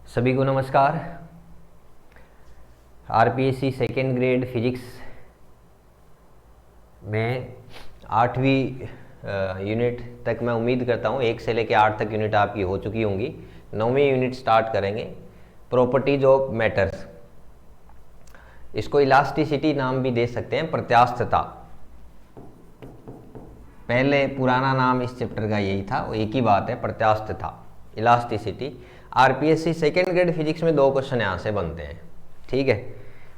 सभी को नमस्कार। आरपीएससी सेकेंड ग्रेड फिजिक्स में 8वीं यूनिट तक मैं उम्मीद करता हूँ 1 से लेकर 8 तक यूनिट आपकी हो चुकी होंगी। 9वीं यूनिट स्टार्ट करेंगे, प्रॉपर्टीज ऑफ मैटर्स। इसको इलास्टिसिटी नाम भी दे सकते हैं, प्रत्यास्थता। पहले पुराना नाम इस चैप्टर का यही था, वो एक ही बात है, प्रत्यास्थता, elasticity. RPSC second grade physics में 2 क्वेश्चन यहाँ से बनते हैं, ठीक है।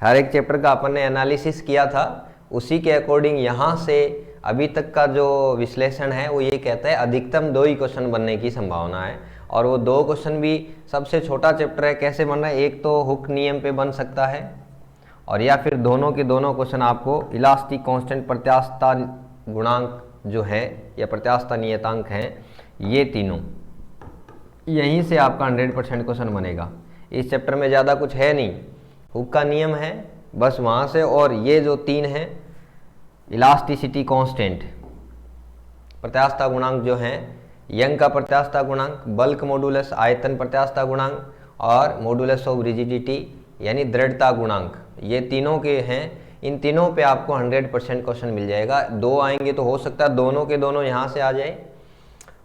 हर एक चैप्टर का अपन ने एनालिसिस किया था, उसी के अकॉर्डिंग यहाँ से अभी तक का जो विश्लेषण है वो ये कहता है अधिकतम 2 ही क्वेश्चन बनने की संभावना है। और वो 2 क्वेश्चन भी सबसे छोटा चैप्टर है, कैसे बन रहा है, एक तो हुक नियम पे बन सकता है, और या फिर दोनों के दोनों क्वेश्चन आपको इलास्टिक कांस्टेंट, प्रत्यास्थता गुणांक जो है या प्रत्यास्थता नियतांक हैं, ये तीनों यहीं से आपका 100% क्वेश्चन बनेगा। इस चैप्टर में ज़्यादा कुछ है नहीं, हुक का नियम है बस वहाँ से, और ये जो 3 हैं इलास्टिसिटी कांस्टेंट, प्रत्यास्थता गुणांक जो हैं, यंग का प्रत्यास्थता गुणांक, बल्क मॉडुलस आयतन प्रत्यास्थता गुणांक, और मॉडुलस ऑफ रिजिडिटी यानी दृढ़ता गुणांक, ये तीनों के हैं। इन तीनों पे आपको 100% क्वेश्चन मिल जाएगा। 2 आएंगे तो हो सकता है दोनों के दोनों यहाँ से आ जाए,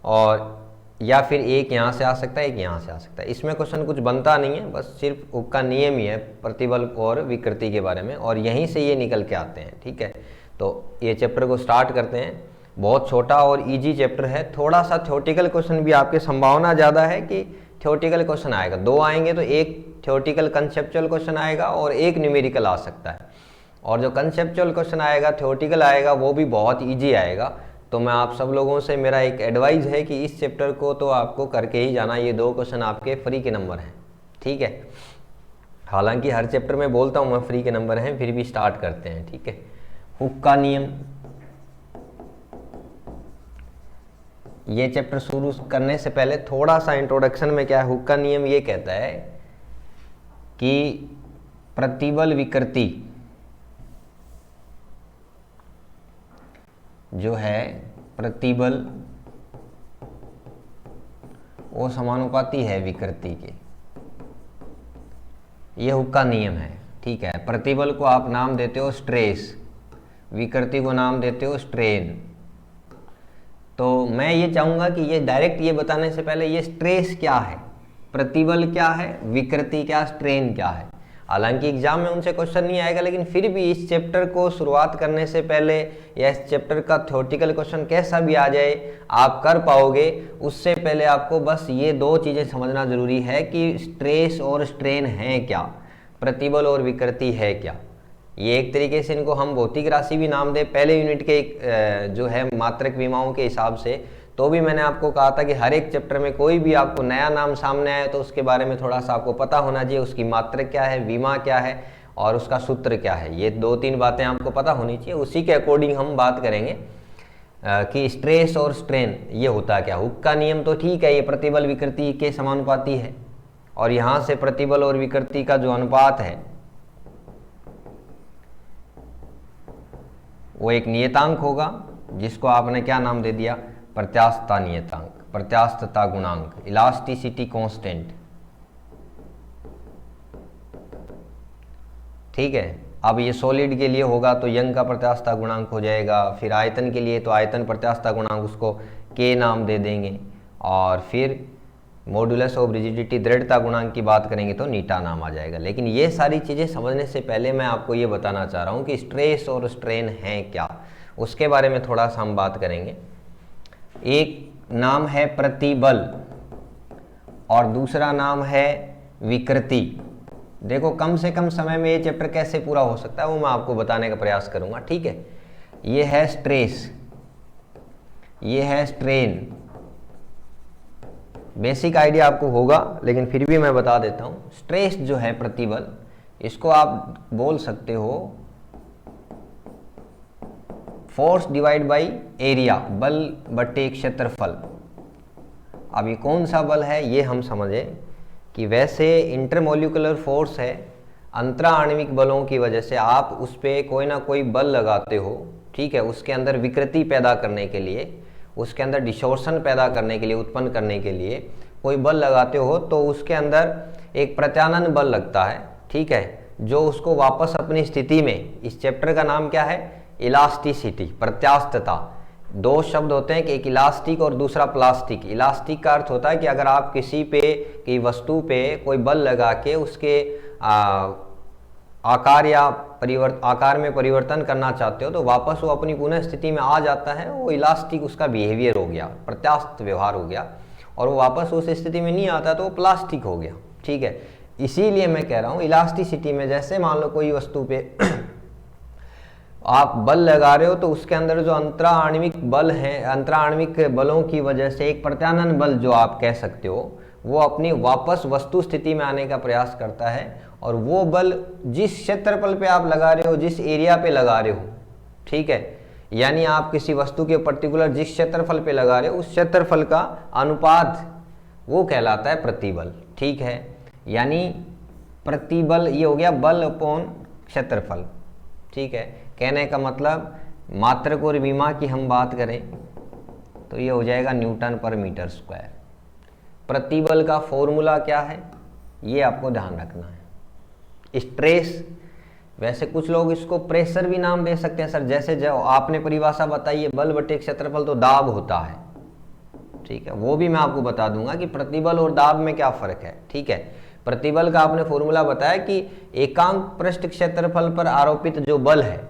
और या फिर एक यहाँ से आ सकता है, एक यहाँ से आ सकता है। इसमें क्वेश्चन कुछ बनता नहीं है, बस सिर्फ हुक का नियम ही है प्रतिबल और विकृति के बारे में, और यहीं से ये निकल के आते हैं, ठीक है। तो ये चैप्टर को स्टार्ट करते हैं। बहुत छोटा और इजी चैप्टर है। थोड़ा सा थ्योरेटिकल क्वेश्चन भी आपकी संभावना ज़्यादा है कि थ्योरेटिकल क्वेश्चन आएगा। 2 आएंगे तो एक थ्योरेटिकल कंसेप्चुअल क्वेश्चन आएगा और एक न्यूमेरिकल आ सकता है। और जो कंसेप्चुअल क्वेश्चन आएगा, थ्योरेटिकल आएगा, वो भी बहुत ईजी आएगा। तो मैं आप सब लोगों से, मेरा एक एडवाइस है कि इस चैप्टर को तो आपको करके ही जाना। ये 2 क्वेश्चन आपके फ्री के नंबर हैं, ठीक है। हालांकि हर चैप्टर में बोलता हूँ मैं फ्री के नंबर हैं, फिर भी स्टार्ट करते हैं, ठीक है। हुक का नियम, ये चैप्टर शुरू करने से पहले थोड़ा सा इंट्रोडक्शन में क्या है, हुक का नियम ये कहता है कि प्रतिबल विकृति जो है, प्रतिबल वो समानुपाती है विकृति के, ये हुक का नियम है, ठीक है। प्रतिबल को आप नाम देते हो स्ट्रेस, विकृति को नाम देते हो स्ट्रेन। तो मैं ये चाहूँगा कि ये डायरेक्ट ये बताने से पहले ये स्ट्रेस क्या है, प्रतिबल क्या है, विकृति क्या, स्ट्रेन क्या है। हालांकि एग्जाम में उनसे क्वेश्चन नहीं आएगा, लेकिन फिर भी इस चैप्टर को शुरुआत करने से पहले, या इस चैप्टर का थ्योरेटिकल क्वेश्चन कैसा भी आ जाए आप कर पाओगे, उससे पहले आपको बस ये 2 चीज़ें समझना जरूरी है कि स्ट्रेस और स्ट्रेन है क्या, प्रतिबल और विकृति है क्या। ये एक तरीके से इनको हम भौतिक राशि भी नाम दें पहले यूनिट के जो है मात्रक विमाओं के हिसाब से, तो भी मैंने आपको कहा था कि हर एक चैप्टर में कोई भी आपको नया नाम सामने आए तो उसके बारे में थोड़ा सा आपको पता होना चाहिए, उसकी मात्रक क्या है, विमा क्या है, और उसका सूत्र क्या है। ये 2-3 बातें आपको पता होनी चाहिए। उसी के अकॉर्डिंग हम बात करेंगे कि स्ट्रेस और स्ट्रेन ये होता क्या। हुक का नियम तो ठीक है, ये प्रतिबल विकृति के समानुपाती है, और यहाँ से प्रतिबल और विकृति का जो अनुपात है वो एक नियतांक होगा, जिसको आपने क्या नाम दे दिया, प्रत्यास्थता नियतांक, प्रत्यास्थता गुणांक, इलास्टिसिटी कांस्टेंट, ठीक है। अब ये सॉलिड के लिए होगा तो यंग का प्रत्यास्थता गुणांक हो जाएगा, फिर आयतन के लिए तो आयतन प्रत्यास्थता गुणांक, उसको के नाम दे देंगे, और फिर मॉडुलस ऑफ रिजिडिटी दृढ़ता गुणांक की बात करेंगे तो नीटा नाम आ जाएगा। लेकिन ये सारी चीज़ें समझने से पहले मैं आपको ये बताना चाह रहा हूँ कि स्ट्रेस और स्ट्रेन है क्या, उसके बारे में थोड़ा सा हम बात करेंगे। एक नाम है प्रतिबल और दूसरा नाम है विकृति। देखो कम से कम समय में ये चैप्टर कैसे पूरा हो सकता है वो मैं आपको बताने का प्रयास करूंगा, ठीक है। ये है स्ट्रेस, ये है स्ट्रेन। बेसिक आइडिया आपको होगा, लेकिन फिर भी मैं बता देता हूँ। स्ट्रेस जो है प्रतिबल, इसको आप बोल सकते हो फोर्स डिवाइड बाई एरिया, बल बटे क्षेत्रफल। अब ये कौन सा बल है ये हम समझें कि वैसे इंटरमोलिकुलर फोर्स है, अंतरा आणविक बलों की वजह से आप उस पर कोई ना कोई बल लगाते हो, ठीक है, उसके अंदर विकृति पैदा करने के लिए, उसके अंदर डिस्टॉर्शन पैदा करने के लिए, उत्पन्न करने के लिए, कोई बल लगाते हो तो उसके अंदर एक प्रत्यानयन बल लगता है, ठीक है, जो उसको वापस अपनी स्थिति में, इस चैप्टर का नाम क्या है, इलास्टिसिटी, प्रत्यास्थता। दो शब्द होते हैं कि एक इलास्टिक और दूसरा प्लास्टिक। इलास्टिक का अर्थ होता है कि अगर आप किसी पे, की वस्तु पे कोई बल लगा के उसके आकार या आकार में परिवर्तन करना चाहते हो तो वापस वो अपनी पुनः स्थिति में आ जाता है, वो इलास्टिक उसका बिहेवियर हो गया, प्रत्यास्थ व्यवहार हो गया, और वो वापस उस स्थिति में नहीं आता तो वो प्लास्टिक हो गया, ठीक है। इसीलिए मैं कह रहा हूँ इलास्टिसिटी में, जैसे मान लो कोई वस्तु पे आप बल लगा रहे हो तो उसके अंदर जो अंतराण्विक बल है, अंतराण्विक बलों की वजह से एक प्रत्यानयन बल जो आप कह सकते हो, वो अपनी वापस वस्तु स्थिति में आने का प्रयास करता है, और वो बल जिस क्षेत्रफल पे आप लगा रहे हो, जिस एरिया पे लगा रहे हो, ठीक है, यानी आप किसी वस्तु के पर्टिकुलर जिस क्षेत्रफल पे लगा रहे हो उस क्षेत्रफल का अनुपात वो कहलाता है प्रतिबल, ठीक है। यानी प्रतिबल ये हो गया बल अपॉन क्षेत्रफल, ठीक है। कहने का मतलब मात्रक और विमा की हम बात करें तो ये हो जाएगा न्यूटन पर मीटर स्क्वायर। प्रतिबल का फॉर्मूला क्या है ये आपको ध्यान रखना है। स्ट्रेस, वैसे कुछ लोग इसको प्रेशर भी नाम दे सकते हैं सर, जैसे जो आपने परिभाषा बताई है बल बटे क्षेत्रफल तो दाब होता है, ठीक है, वो भी मैं आपको बता दूंगा कि प्रतिबल और दाब में क्या फर्क है, ठीक है। प्रतिबल का आपने फॉर्मूला बताया कि एकांक पृष्ठ क्षेत्रफल पर आरोपित जो बल है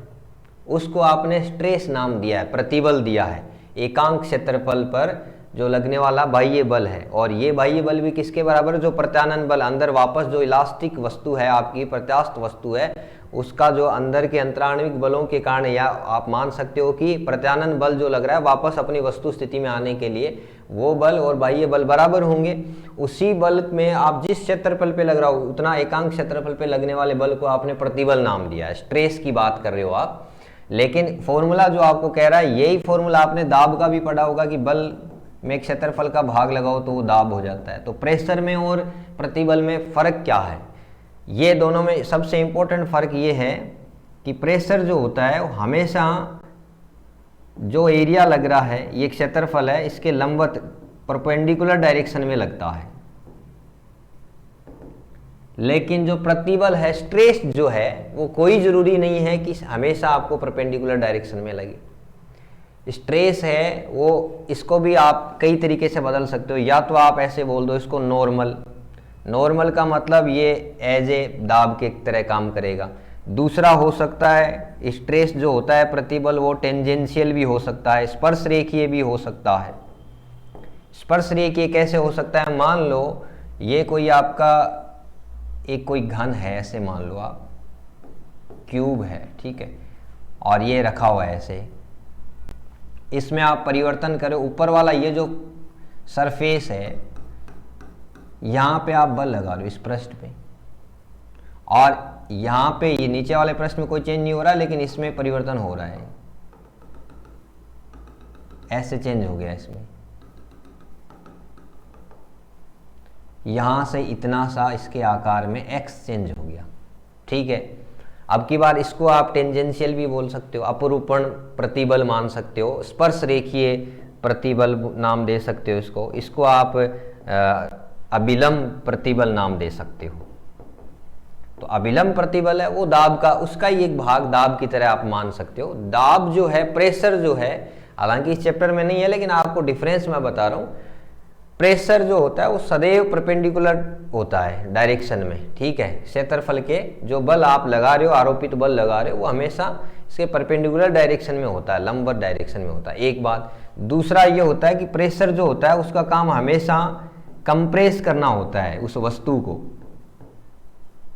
उसको आपने स्ट्रेस नाम दिया है, प्रतिबल दिया है, एकांक क्षेत्रफल पर जो लगने वाला बाह्य बल है। और ये बाह्य बल भी किसके बराबर है, जो प्रत्यानयन बल, अंदर वापस जो इलास्टिक वस्तु है, आपकी प्रत्यास्थ वस्तु है, उसका जो अंदर के अंतराण्विक बलों के कारण, या आप मान सकते हो कि प्रत्यानयन बल जो लग रहा है वापस अपनी वस्तु स्थिति में आने के लिए, वो बल और बाह्य बल बराबर होंगे। उसी बल में आप जिस क्षेत्रफल पे लग रहा हो उतना एकांक क्षेत्रफल पे लगने वाले बल को आपने प्रतिबल नाम दिया है। स्ट्रेस की बात कर रहे हो आप, लेकिन फॉर्मूला जो आपको कह रहा है यही फॉर्मूला आपने दाब का भी पढ़ा होगा कि बल में क्षेत्रफल का भाग लगाओ तो वो दाब हो जाता है। तो प्रेशर में और प्रतिबल में फर्क क्या है, ये दोनों में सबसे इंपॉर्टेंट फर्क ये है कि प्रेशर जो होता है वो हमेशा जो एरिया लग रहा है, ये क्षेत्रफल है, इसके लंबवत परपेंडिकुलर डायरेक्शन में लगता है। लेकिन जो प्रतिबल है, स्ट्रेस जो है, वो कोई जरूरी नहीं है कि हमेशा आपको परपेंडिकुलर डायरेक्शन में लगे। स्ट्रेस है वो, इसको भी आप कई तरीके से बदल सकते हो। या तो आप ऐसे बोल दो इसको नॉर्मल, नॉर्मल का मतलब ये एज ए दाब के तरह काम करेगा। दूसरा हो सकता है स्ट्रेस जो होता है प्रतिबल, वो टेंजेंशियल भी हो सकता है, स्पर्श रेखीय भी हो सकता है। स्पर्श रेखीय कैसे हो सकता है, मान लो ये कोई आपका एक कोई घन है, ऐसे मान लो आप क्यूब है, ठीक है, और ये रखा हुआ है ऐसे, इसमें आप परिवर्तन करें, ऊपर वाला ये जो सरफेस है यहाँ पे आप बल लगा लो इस पृष्ठ पे, और यहाँ पे ये नीचे वाले पृष्ठ में कोई चेंज नहीं हो रहा, लेकिन इसमें परिवर्तन हो रहा है, ऐसे चेंज हो गया इसमें, यहां से इतना सा इसके आकार में एक्स चेंज हो गया, ठीक है। अब की बार इसको आप टेंजेंशियल भी बोल सकते हो, अपरूपण प्रतिबल मान सकते हो, स्पर्श रेखीय प्रतिबल नाम दे सकते हो इसको, इसको आप अभिलंब प्रतिबल नाम दे सकते हो। तो अभिलंब प्रतिबल है वो दाब का, उसका ही एक भाग दाब की तरह आप मान सकते हो। दाब जो है, प्रेशर जो है, हालांकि इस चैप्टर में नहीं है लेकिन आपको डिफरेंस मैं बता रहा हूं। प्रेशर जो होता है वो सदैव परपेंडिकुलर होता है डायरेक्शन में, ठीक है। क्षेत्रफल के जो बल आप लगा रहे हो, आरोपित बल लगा रहे हो, वो हमेशा इसके परपेंडिकुलर डायरेक्शन में होता है, लंबवत डायरेक्शन में होता है, एक बात। दूसरा ये होता है कि प्रेशर जो होता है उसका काम हमेशा कंप्रेस करना होता है उस वस्तु को,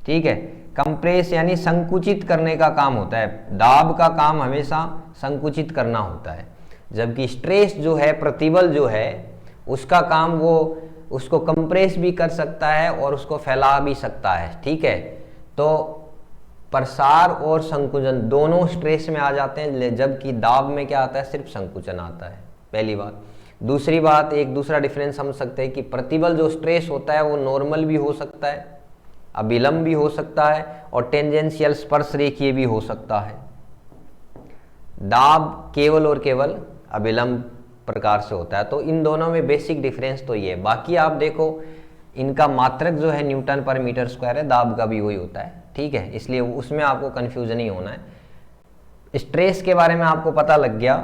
ठीक है। कंप्रेस यानी संकुचित करने का काम होता है, दाब का काम हमेशा संकुचित करना होता है, जबकि स्ट्रेस जो है, प्रतिबल जो है, उसका काम वो उसको कंप्रेस भी कर सकता है और उसको फैला भी सकता है, ठीक है। तो प्रसार और संकुचन दोनों स्ट्रेस में आ जाते हैं, जबकि दाब में क्या आता है, सिर्फ संकुचन आता है, पहली बात। दूसरी बात, एक दूसरा डिफरेंस समझ सकते हैं कि प्रतिबल जो स्ट्रेस होता है वो नॉर्मल भी हो सकता है, अभिलंब भी हो सकता है, और टेंजेंशियल स्पर्श रेखीय भी हो सकता है। दाब केवल और केवल अभिलंब प्रकार से होता है। तो इन दोनों में बेसिक डिफरेंस तो ये है। बाकी आप देखो इनका मात्रक जो है न्यूटन पर मीटर स्क्वायर है, दाब का भी वही होता है, ठीक है, इसलिए उसमें आपको कन्फ्यूजन नहीं होना है। स्ट्रेस के बारे में आपको पता लग गया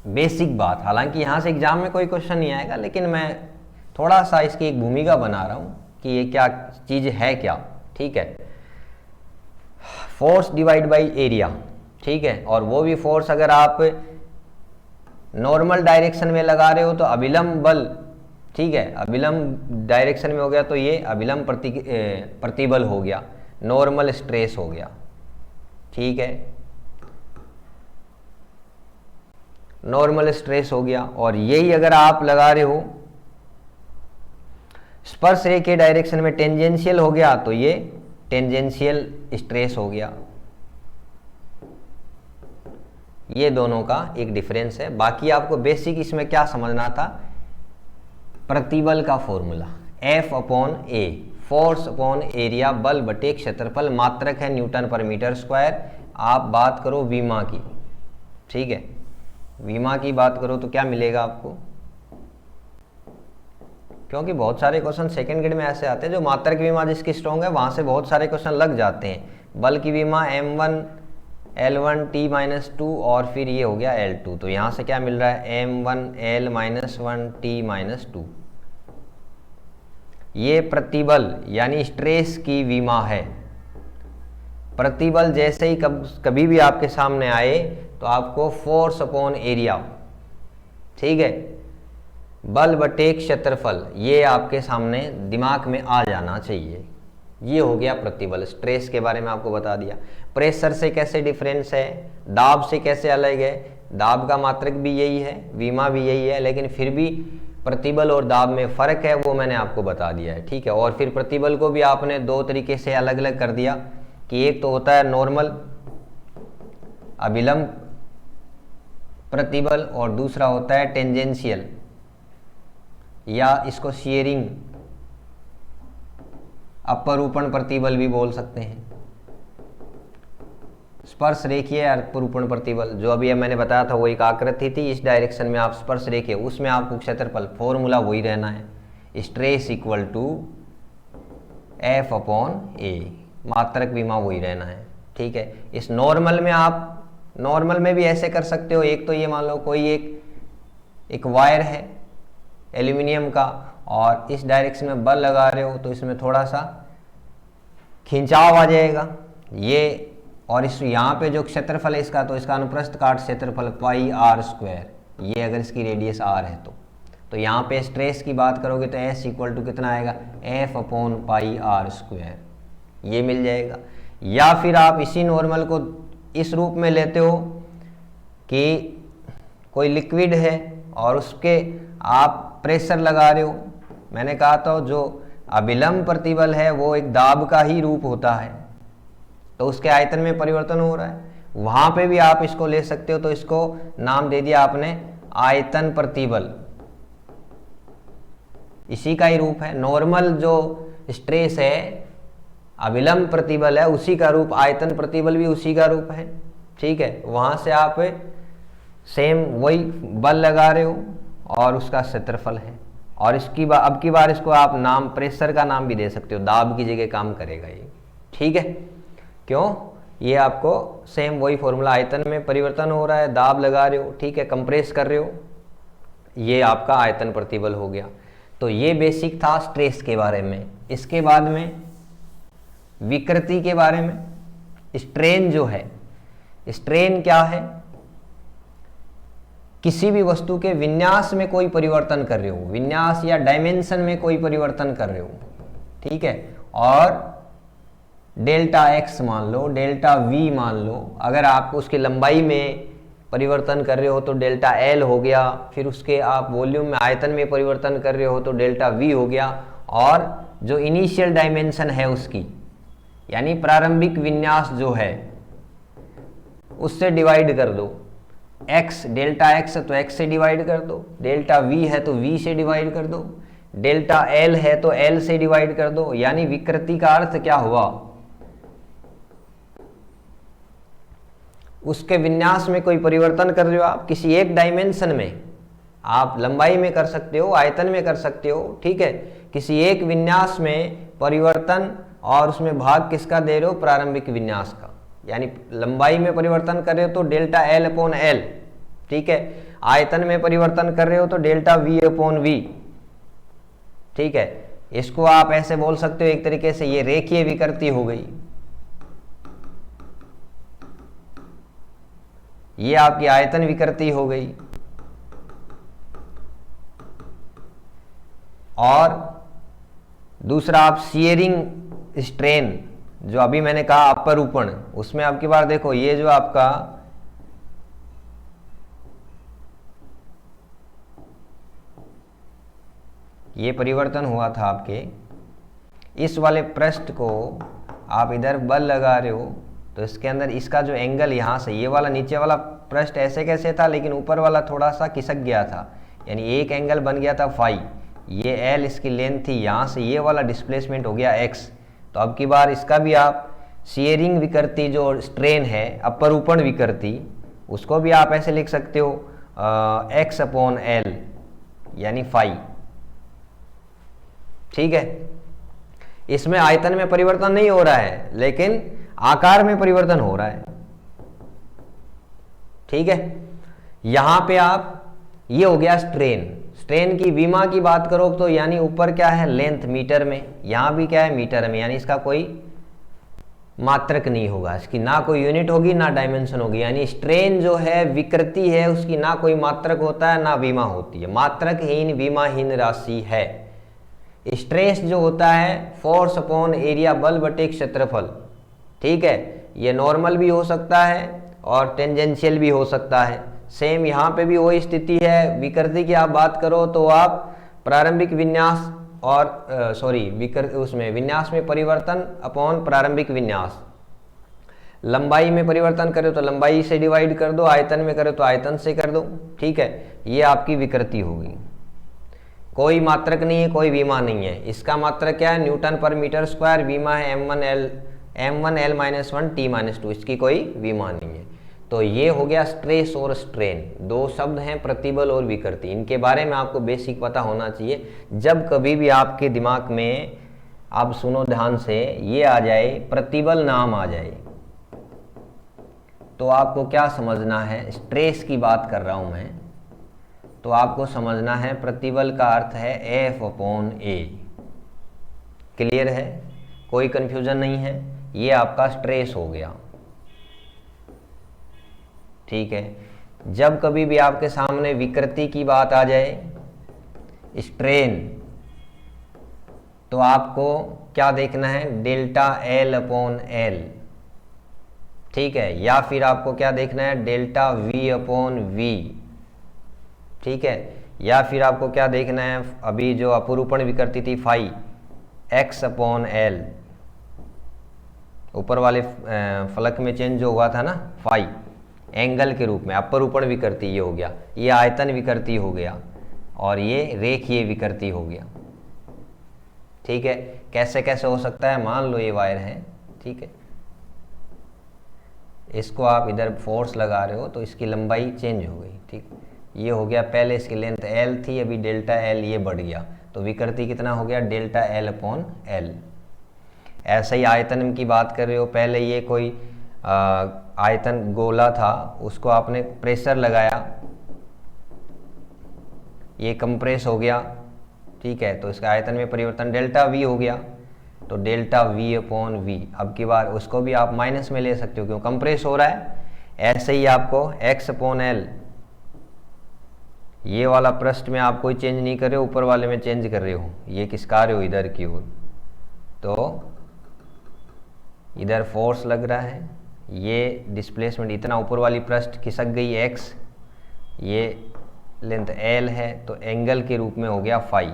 बेसिक बात। हालांकि यहाँ से एग्जाम में कोई क्वेश्चन नहीं आएगा, लेकिन मैं थोड़ा सा इसकी एक भूमिका बना रहा हूँ कि ये क्या चीज़ है क्या, ठीक है। फोर्स डिवाइड बाई एरिया, ठीक है, और वो भी फोर्स अगर आप नॉर्मल डायरेक्शन में लगा रहे हो तो अभिलंब बल, ठीक है, अभिलंब डायरेक्शन में हो गया तो ये अभिलंब प्रतिबल हो गया, नॉर्मल स्ट्रेस हो गया, ठीक है, नॉर्मल स्ट्रेस हो गया। और यही अगर आप लगा रहे हो स्पर्श रेखीय डायरेक्शन में टेंजेंशियल हो गया तो ये टेंजेंशियल स्ट्रेस हो गया। ये दोनों का एक डिफरेंस है। बाकी आपको बेसिक इसमें क्या समझना था, प्रतिबल का formula F upon A, force upon area, बल बटे क्षेत्रफल, मात्रक है न्यूटन पर मीटर स्क्वायर। आप बात करो विमा की, ठीक है, विमा की बात करो तो क्या मिलेगा आपको, क्योंकि बहुत सारे क्वेश्चन सेकंड ग्रेड में ऐसे आते हैं जो मात्रक विमा जिसकी स्ट्रॉन्ग है वहां से बहुत सारे क्वेश्चन लग जाते हैं। बल की विमा M1 L1 T-2 और फिर ये हो गया L2, तो यहाँ से क्या मिल रहा है M1 L-1 T-2। ये प्रतिबल यानी स्ट्रेस की विमा है। प्रतिबल जैसे ही कभी भी आपके सामने आए तो आपको फोर्स अपॉन एरिया, ठीक है, बल बटे क्षेत्रफल, ये आपके सामने दिमाग में आ जाना चाहिए। ये हो गया प्रतिबल। स्ट्रेस के बारे में आपको बता दिया। प्रेशर से कैसे डिफरेंस है, दाब से कैसे अलग है, दाब का मात्रक भी यही है, विमा भी यही है, लेकिन फिर भी प्रतिबल और दाब में फ़र्क है, वो मैंने आपको बता दिया है, ठीक है। और फिर प्रतिबल को भी आपने दो तरीके से अलग अलग कर दिया कि एक तो होता है नॉर्मल अभिलंब प्रतिबल और दूसरा होता है टेंजेंशियल, या इसको शियरिंग अपरूपण प्रतिबल भी बोल सकते हैं। स्पर्श रेखीय अपरूपण प्रतिबल जो अभी मैंने बताया था वो एक आकृति थी, इस डायरेक्शन में आप स्पर्श रेखीय, उसमें आपको क्षेत्रफल, फॉर्मूला वही रहना है, stress equal to F upon A, मात्रक विमा वही रहना है, ठीक है। इस नॉर्मल में आप नॉर्मल में भी ऐसे कर सकते हो। एक तो ये मान लो कोई एक वायर है एल्यूमिनियम का और इस डायरेक्शन में बल लगा रहे हो तो इसमें थोड़ा सा खिंचाव आ जाएगा ये, और इस यहाँ पे जो क्षेत्रफल है इसका, तो इसका अनुप्रस्थ काट क्षेत्रफल पाई r², ये अगर इसकी रेडियस r है तो यहाँ पे स्ट्रेस की बात करोगे तो S इक्वल टू कितना आएगा, F अपॉन पाई r², ये मिल जाएगा। या फिर आप इसी नॉर्मल को इस रूप में लेते हो कि कोई लिक्विड है और उसके आप प्रेशर लगा रहे हो। मैंने कहा था जो अभिलंब प्रतिबल है वो एक दाब का ही रूप होता है, तो उसके आयतन में परिवर्तन हो रहा है, वहां पे भी आप इसको ले सकते हो। तो इसको नाम दे दिया आपने आयतन प्रतिबल, इसी का ही रूप है। नॉर्मल जो स्ट्रेस है अभिलंब प्रतिबल है उसी का रूप, आयतन प्रतिबल भी उसी का रूप है, ठीक है। वहां से आप सेम वही बल लगा रहे हो और उसका क्षेत्रफल है, और इसकी अब की बार इसको आप नाम प्रेशर का नाम भी दे सकते हो, दाब की जगह काम करेगा ये, ठीक है। क्यों, ये आपको सेम वही फॉर्मूला, आयतन में परिवर्तन हो रहा है, दाब लगा रहे हो, ठीक है, कंप्रेस कर रहे हो, ये आपका आयतन प्रतिबल हो गया। तो ये बेसिक था स्ट्रेस के बारे में। इसके बाद में विकृति के बारे में, स्ट्रेन जो है, स्ट्रेन क्या है, किसी भी वस्तु के विन्यास में कोई परिवर्तन कर रहे हो, विन्यास या डायमेंशन में कोई परिवर्तन कर रहे हो, ठीक है, और डेल्टा एक्स मान लो, डेल्टा वी मान लो, अगर आप उसकी लंबाई में परिवर्तन कर रहे हो तो डेल्टा एल हो गया, फिर उसके आप वॉल्यूम में आयतन में परिवर्तन कर रहे हो तो डेल्टा वी हो गया, और जो इनिशियल डायमेंशन है उसकी यानी प्रारंभिक विन्यास जो है उससे डिवाइड कर दो। एक्स, डेल्टा एक्स है तो एक्स से डिवाइड कर दो, डेल्टा वी है तो वी से डिवाइड कर दो, डेल्टा एल है तो एल से डिवाइड कर दो। यानी विकृति का अर्थ क्या हुआ, उसके विन्यास में कोई परिवर्तन कर रहे हो आप किसी एक डायमेंशन में, आप लंबाई में कर सकते हो, आयतन में कर सकते हो, ठीक है, किसी एक विन्यास में परिवर्तन, और उसमें भाग किसका दे रहे हो, प्रारंभिक विन्यास का। यानी लंबाई में परिवर्तन कर रहे हो तो डेल्टा एल अपॉन एल, ठीक है, आयतन में परिवर्तन कर रहे हो तो डेल्टा वी अपॉन वी, ठीक है। इसको आप ऐसे बोल सकते हो एक तरीके से, ये रेखीय विकृति हो गई, ये आपकी आयतन विकृति हो गई। और दूसरा आप शियरिंग स्ट्रेन, जो अभी मैंने कहा अपरूपण, उसमें आपकी बार देखो ये जो आपका ये परिवर्तन हुआ था आपके इस वाले पृष्ठ को आप इधर बल लगा रहे हो तो इसके अंदर इसका जो एंगल यहाँ से, ये वाला नीचे वाला पृष्ठ ऐसे कैसे था लेकिन ऊपर वाला थोड़ा सा खिसक गया था, यानी एक एंगल बन गया था फाई, ये एल इसकी लेंथ थी, यहाँ से ये वाला डिस्प्लेसमेंट हो गया एक्स। तो अब की बार इसका भी आप शियरिंग विकृति जो स्ट्रेन है, अपरूपण विकृति, उसको भी आप ऐसे लिख सकते हो एक्स अपॉन एल यानी फाई, ठीक है। इसमें आयतन में परिवर्तन नहीं हो रहा है लेकिन आकार में परिवर्तन हो रहा है, ठीक है। यहां पे आप, ये हो गया स्ट्रेन। स्ट्रेन की विमा की बात करो तो यानी ऊपर क्या है लेंथ मीटर में, यहां भी क्या है मीटर में, यानी इसका कोई मात्रक नहीं होगा, इसकी ना कोई यूनिट होगी ना डायमेंशन होगी। यानी स्ट्रेन जो है विकृति है उसकी ना कोई मात्रक होता है ना विमा होती है, मात्रकहीन विमाहीन राशि है। स्ट्रेस जो होता है फोर्स अपॉन एरिया, बल बटे क्षेत्रफल, ठीक है। ये नॉर्मल भी हो सकता है और टेंजेंशियल भी हो सकता है। सेम यहाँ पे भी वही स्थिति है। विकृति की आप बात करो तो आप प्रारंभिक विन्यास और उसमें विन्यास में परिवर्तन अपॉन प्रारंभिक विन्यास, लंबाई में परिवर्तन करो तो लंबाई से डिवाइड कर दो, आयतन में करो तो आयतन से कर दो, ठीक है। ये आपकी विकृति होगी, कोई मात्रक नहीं है, कोई विमा नहीं है। इसका मात्रक क्या है, न्यूटन पर मीटर स्क्वायर, विमा है m1 l minus 1 t minus 2, इसकी कोई विमा नहीं है। तो ये हो गया स्ट्रेस और स्ट्रेन, दो शब्द हैं प्रतिबल और विकृति, इनके बारे में आपको बेसिक पता होना चाहिए। जब कभी भी आपके दिमाग में, आप सुनो ध्यान से, ये आ जाए प्रतिबल नाम आ जाए तो आपको क्या समझना है, स्ट्रेस की बात कर रहा हूं मैं, तो आपको समझना है प्रतिबल का अर्थ है F अपॉन A। क्लियर है, कोई कंफ्यूजन नहीं है, ये आपका स्ट्रेस हो गया, ठीक है। जब कभी भी आपके सामने विकृति की बात आ जाए, स्ट्रेन, तो आपको क्या देखना है, डेल्टा L अपॉन L, ठीक है, या फिर आपको क्या देखना है, डेल्टा V अपॉन V, ठीक है, या फिर आपको क्या देखना है, अभी जो अपरूपण विकृति थी फाई, x अपॉन एल, ऊपर वाले फलक में चेंज जो हुआ था ना फाई, एंगल के रूप में अपरूपण विकृति ये हो गया, ये आयतन विकृति हो गया और ये रेखीय विकृति हो गया, ठीक है। कैसे कैसे हो सकता है, मान लो ये वायर है, ठीक है, इसको आप इधर फोर्स लगा रहे हो तो इसकी लंबाई चेंज हो गई, ठीक, ये हो गया, पहले इसकी लेंथ L थी, अभी डेल्टा L ये बढ़ गया, तो विकृति कितना हो गया, डेल्टा L अपॉन L। ऐसे ही आयतन की बात कर रहे हो, पहले ये कोई आयतन गोला था, उसको आपने प्रेशर लगाया, ये कंप्रेस हो गया, ठीक है, तो इसका आयतन में परिवर्तन डेल्टा V हो गया, तो डेल्टा V अपॉन V। अब की बार उसको भी आप माइनस में ले सकते हो क्यों, कंप्रेस हो रहा है। ऐसे ही आपको x अपॉन L, ये वाला पृष्ठ में आप कोई चेंज नहीं कर रहे हो, ऊपर वाले में चेंज कर रहे हो, ये किसका रहे हो, इधर की ओर, तो इधर फोर्स लग रहा है, ये डिस्प्लेसमेंट इतना, ऊपर वाली पृष्ठ खिसक गई x, ये लेंथ L है, तो एंगल के रूप में हो गया फाई,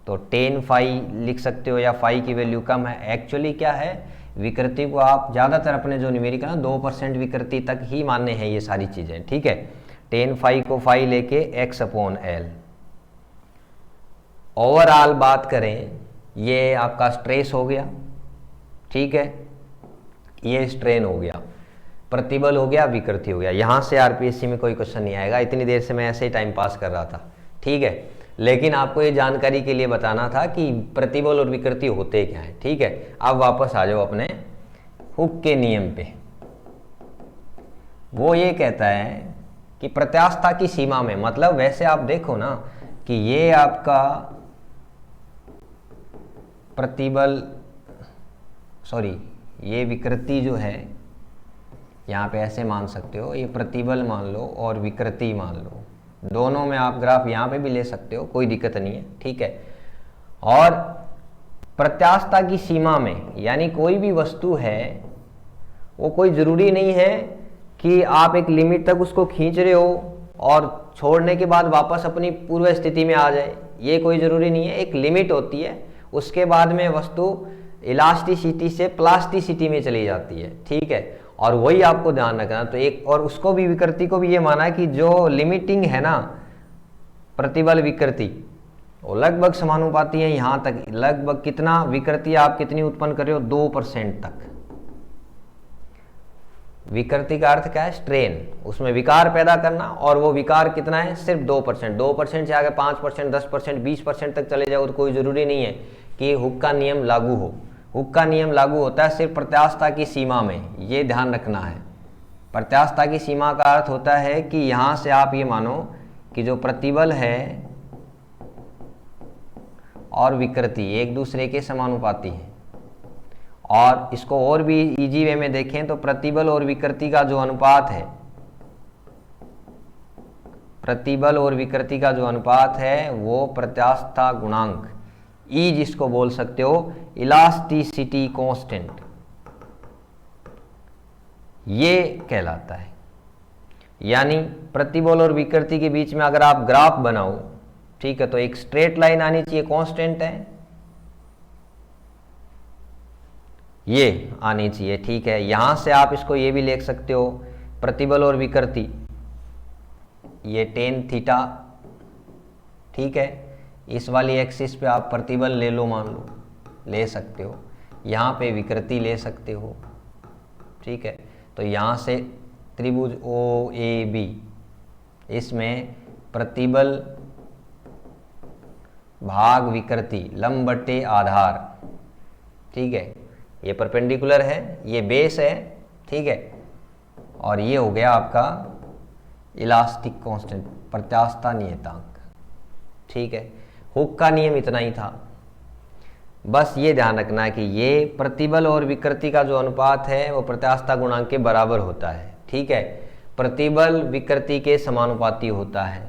तो टेन फाई लिख सकते हो, या फाई की वैल्यू कम है। एक्चुअली क्या है, विकृति को आप ज़्यादातर अपने जो न्यूमेरिकल ना 2% विकृति तक ही मानने हैं ये सारी चीज़ें, ठीक है। टेन फाई को फाई लेके x अपॉन एल। ओवरऑल बात करें, ये आपका स्ट्रेस हो गया, ठीक है, ये स्ट्रेन हो गया। प्रतिबल हो गया, विकृति हो गया। यहाँ से आरपीएससी में कोई क्वेश्चन नहीं आएगा। इतनी देर से मैं ऐसे ही टाइम पास कर रहा था, ठीक है, लेकिन आपको ये जानकारी के लिए बताना था कि प्रतिबल और विकृति होते क्या है, ठीक है। अब वापस आ जाओ अपने हुक के नियम पे। वो ये कहता है कि प्रत्यास्थता की सीमा में, मतलब वैसे आप देखो ना कि ये आपका प्रतिबल, सॉरी ये विकृति जो है, यहाँ पे ऐसे मान सकते हो, ये प्रतिबल मान लो और विकृति मान लो, दोनों में आप ग्राफ यहाँ पे भी ले सकते हो, कोई दिक्कत नहीं है, ठीक है। और प्रत्यास्थता की सीमा में यानी कोई भी वस्तु है वो कोई ज़रूरी नहीं है कि आप एक लिमिट तक उसको खींच रहे हो और छोड़ने के बाद वापस अपनी पूर्व स्थिति में आ जाए, ये कोई ज़रूरी नहीं है। एक लिमिट होती है, उसके बाद में वस्तु इलास्टिसिटी से प्लास्टिसिटी में चली जाती है, ठीक है। और वही आपको ध्यान रखना। तो एक और उसको भी, विकृति को भी ये माना है कि जो लिमिटिंग है ना प्रतिबल विकृति, वो लगभग समानुपाती है। यहाँ तक लगभग कितना विकृति आप कितनी उत्पन्न कर रहे हो, 2% तक। विकृति का अर्थ क्या है, स्ट्रेन, उसमें विकार पैदा करना, और वो विकार कितना है, सिर्फ 2%। 2% से आगे 5%, 10%, 20% तक चले जाओ तो कोई ज़रूरी नहीं है कि हुक का नियम लागू हो। हुक का नियम लागू होता है सिर्फ प्रत्यास्थता की सीमा में, ये ध्यान रखना है। प्रत्यास्थता की सीमा का अर्थ होता है कि यहाँ से आप ये मानो कि जो प्रतिबल है और विकृति एक दूसरे के समानुपाती हैं। और इसको और भी इजी वे में देखें तो प्रतिबल और विकृति का जो अनुपात है, प्रतिबल और विकृति का जो अनुपात है वो प्रत्यास्थता गुणांक, ई जिसको बोल सकते हो इलास्टिसिटी कांस्टेंट, ये कहलाता है। यानी प्रतिबल और विकृति के बीच में अगर आप ग्राफ बनाओ, ठीक है, तो एक स्ट्रेट लाइन आनी चाहिए, कांस्टेंट है, ये आनी चाहिए, ठीक है। यहां से आप इसको ये भी लिख सकते हो, प्रतिबल और विकृति ये tan थीटा, ठीक है। इस वाली एक्सिस पे आप प्रतिबल ले लो, मान लो, ले सकते हो, यहाँ पे विकृति ले सकते हो, ठीक है। तो यहाँ से त्रिभुज OAB, इसमें प्रतिबल भाग विकृति लंब बटे आधार, ठीक है, ये परपेंडिकुलर है, ये बेस है, ठीक है। और ये हो गया आपका इलास्टिक कांस्टेंट, प्रत्यास्थता नियतांक, ठीक है। हुक का नियम इतना ही था। बस ये ध्यान रखना है कि ये प्रतिबल और विकृति का जो अनुपात है वो प्रत्यास्थता गुणांक के बराबर होता है, ठीक है। प्रतिबल विकृति के समानुपाती होता है,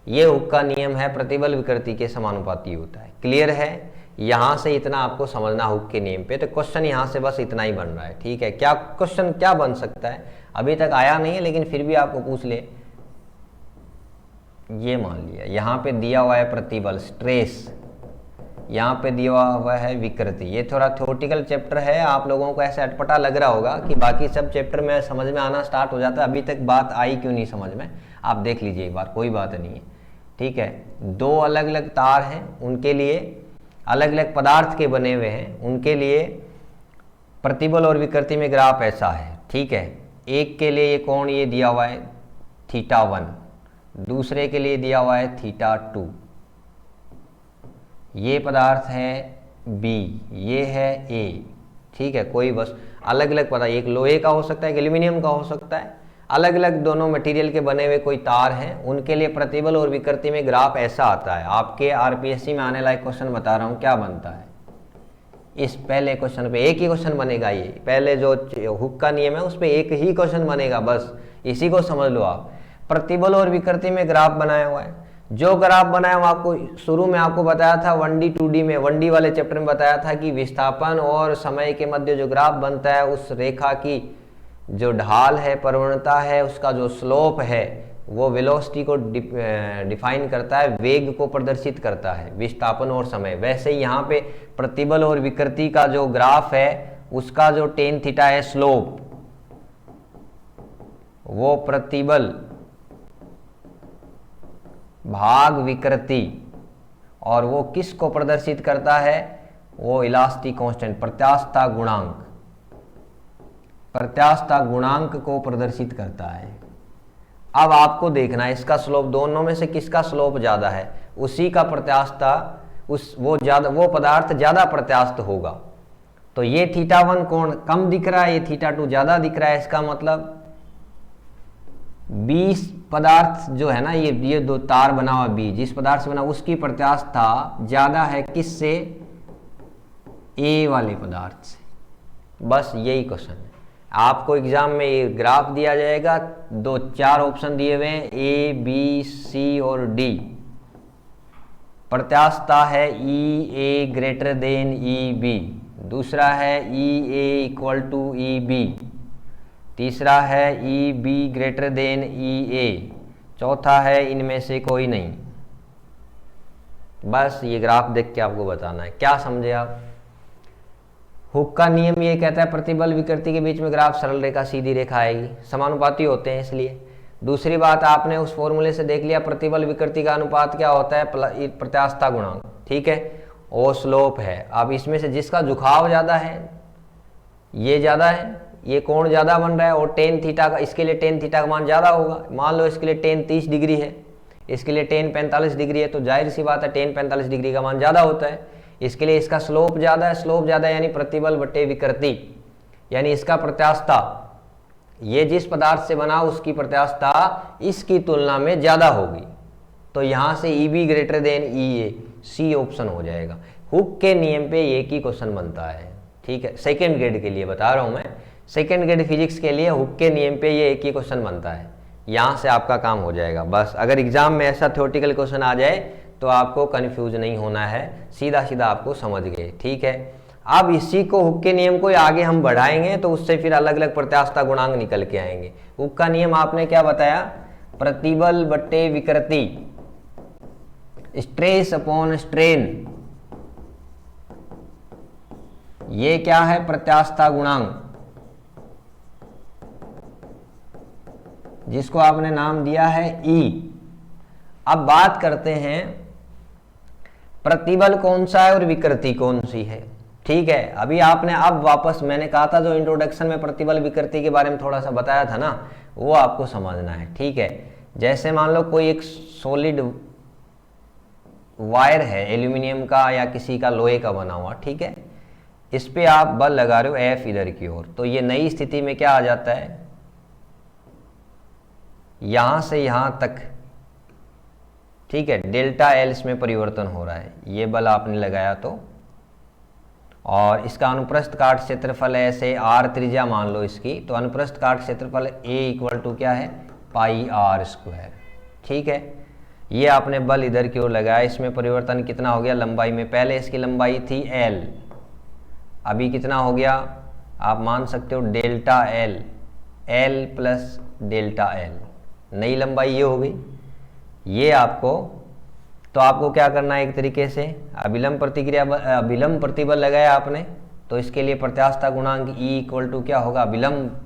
ये हुक का नियम है, प्रतिबल विकृति के समानुपाती होता है। क्लियर है? यहाँ से इतना आपको समझना हुक के नियम पे। तो क्वेश्चन यहाँ से बस इतना ही बन रहा है, ठीक है। क्या क्वेश्चन क्या बन सकता है, अभी तक आया नहीं है लेकिन फिर भी आपको पूछ ले। ये मान लिया यहाँ पे दिया हुआ है प्रतिबल स्ट्रेस, यहाँ पे दिया हुआ है विकृति। ये थोड़ा थ्योरेटिकल चैप्टर है, आप लोगों को ऐसे अटपटा लग रहा होगा कि बाकी सब चैप्टर में समझ में आना स्टार्ट हो जाता है, अभी तक बात आई क्यों नहीं समझ में। आप देख लीजिए एक बार, कोई बात नहीं है, ठीक है। दो अलग अलग तार हैं, उनके लिए अलग अलग पदार्थ के बने हुए हैं, उनके लिए प्रतिबल और विकृति में ग्राफ ऐसा है, ठीक है। एक के लिए ये कोण ये दिया हुआ है θ1, दूसरे के लिए दिया हुआ है θ2। ये पदार्थ है B, ये है A, ठीक है। कोई बस अलग अलग पदार्थ, एक लोहे का हो सकता है, एक एल्यूमिनियम का हो सकता है, अलग अलग दोनों मटेरियल के बने हुए कोई तार हैं, उनके लिए प्रतिबल और विकृति में ग्राफ ऐसा आता है। आपके आरपीएससी में आने लायक क्वेश्चन बता रहा हूँ क्या बनता है। इस पहले क्वेश्चन पे एक ही क्वेश्चन बनेगा, ये पहले जो हुक का नियम है उस पर एक ही क्वेश्चन बनेगा, बस इसी को समझ लो आप। प्रतिबल और विकृति में ग्राफ बनाया हुआ है, जो ग्राफ बनाया हुआ आपको शुरू में आपको बताया था 1D 2D में, 1D वाले चैप्टर में बताया था कि विस्थापन और समय के मध्य जो ग्राफ बनता है उस रेखा की जो ढाल है, प्रवणता है, उसका जो स्लोप है वो वेलोसिटी को डिफाइन करता है, वेग को प्रदर्शित करता है, विस्थापन और समय। वैसे ही यहाँ पे प्रतिबल और विकृति का जो ग्राफ है उसका जो tan थीटा है स्लोप, वो प्रतिबल भाग विकृति, और वो किस को प्रदर्शित करता है, वो इलास्टिक कांस्टेंट, प्रत्यास्थता गुणांक, प्रत्यास्थता गुणांक को प्रदर्शित करता है। अब आपको देखना है इसका स्लोप, दोनों में से किसका स्लोप ज्यादा है, उसी का प्रत्यास्थता वो पदार्थ ज्यादा प्रत्यास्थ होगा। तो ये θ1 कोण कम दिख रहा है, ये θ2 ज्यादा दिख रहा है, इसका मतलब 20 पदार्थ जो है ना, ये दो तार बना हुआ 20, जिस पदार्थ से बना उसकी प्रत्यास्थता ज्यादा है किससे, ए वाले पदार्थ से। बस यही क्वेश्चन है। आपको एग्जाम में ये ग्राफ दिया जाएगा, 4 ऑप्शन दिए हुए हैं, ए बी सी और डी। प्रत्यास्थता है ई ए ग्रेटर देन ई बी, दूसरा है ई ए इक्वल टू ई बी, तीसरा है ई बी ग्रेटर देन ई ए, चौथा है इनमें से कोई नहीं। बस ये ग्राफ देख के आपको बताना है। क्या समझे आप? हुक का नियम ये कहता है प्रतिबल विकृति के बीच में ग्राफ सरल रेखा सीधी रेखा आएगी, समानुपाती होते हैं इसलिए। दूसरी बात आपने उस फॉर्मूले से देख लिया प्रतिबल विकृति का अनुपात क्या होता है, प्रत्यास्थता गुणांक, ठीक है, और स्लोप है। अब इसमें से जिसका झुकाव ज्यादा है, ये ज्यादा है, ये कोण ज्यादा बन रहा है, और टेन थीटा का, इसके लिए टेन थीटा का मान ज्यादा होगा। मान लो इसके लिए टेन 30 डिग्री है, इसके लिए टेन 45 डिग्री है, तो जाहिर सी बात है टेन 45 डिग्री का मान ज्यादा होता है। इसके लिए इसका स्लोप ज्यादा है, स्लोप ज्यादा यानी प्रतिबल बटे विकृति, यानी इसका प्रत्यास्थता, ये जिस पदार्थ से बना उसकी प्रत्यास्थता इसकी तुलना में ज्यादा होगी। तो यहां से E B greater than E A, C option हो जाएगा। हुक के नियम पे एक ही क्वेश्चन बनता है, ठीक है, सेकेंड ग्रेड के लिए बता रहा हूं मैं, सेकेंड ग्रेड फिजिक्स के लिए हुक के नियम पे ये एक ही क्वेश्चन बनता है, यहां से आपका काम हो जाएगा। बस अगर एग्जाम में ऐसा थ्योरेटिकल क्वेश्चन आ जाए तो आपको कंफ्यूज नहीं होना है, सीधा सीधा आपको समझ गए, ठीक है। अब इसी को हुक के नियम को आगे हम बढ़ाएंगे तो उससे फिर अलग अलग प्रत्यास्थता गुणांक निकल के आएंगे। हुक का नियम आपने क्या बताया, प्रतिबल बट्टे विकृति, स्ट्रेस अपॉन स्ट्रेन, ये क्या है, प्रत्यास्थता गुणांक, जिसको आपने नाम दिया है ई। अब बात करते हैं प्रतिबल कौन सा है और विकृति कौन सी है, ठीक है। अभी आपने अब वापस, मैंने कहा था जो इंट्रोडक्शन में प्रतिबल विकृति के बारे में थोड़ा सा बताया था ना, वो आपको समझना है, ठीक है। जैसे मान लो कोई एक सॉलिड वायर है एल्यूमिनियम का या किसी का लोहे का बना हुआ, ठीक है, इस पे आप बल लगा रहे हो एफ इधर की ओर, तो ये नई स्थिति में क्या आ जाता है, यहां से यहां तक, ठीक है, डेल्टा एल इसमें परिवर्तन हो रहा है, ये बल आपने लगाया तो, और इसका अनुप्रस्थ काट क्षेत्रफल है ऐसे आर त्रिज्या मान लो इसकी, तो अनुप्रस्थ काट क्षेत्रफल ए इक्वल टू क्या है, पाई आर स्क्वायर, ठीक है। ये आपने बल इधर की ओर लगाया, इसमें परिवर्तन कितना हो गया लंबाई में, पहले इसकी लंबाई थी एल, अभी कितना हो गया, आप मान सकते हो delta L, L plus delta L, नई लंबाई ये हो गई। ये आपको, तो आपको क्या करना है, एक तरीके से अभिलंब प्रतिक्रिया, अभिलंब प्रतिबल लगाया आपने, तो इसके लिए प्रत्यास्थता गुणांक E इक्वल टू क्या होगा, अभिलंब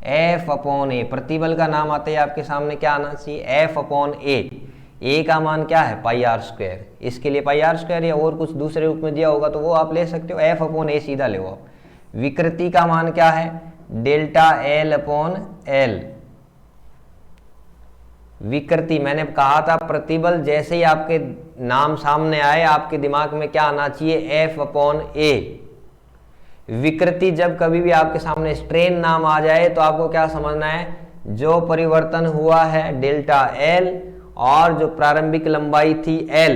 F अपॉन ए, प्रतिबल का नाम आते ही आपके सामने क्या आना चाहिए, F अपॉन ए का मान क्या है, पाई आर स्क्वायर, इसके लिए पाई आर स्क्वायर या और कुछ दूसरे रूप में दिया होगा तो वो आप ले सकते हो, F अपॉन ए सीधा ले आप। विकृति का मान क्या है, डेल्टा एल अपॉन एल। विकृति मैंने कहा था प्रतिबल जैसे ही आपके नाम सामने आए आपके दिमाग में क्या आना चाहिए, F अपॉन ए। विकृति जब कभी भी आपके सामने स्ट्रेन नाम आ जाए तो आपको क्या समझना है, जो परिवर्तन हुआ है डेल्टा एल और जो प्रारंभिक लंबाई थी एल,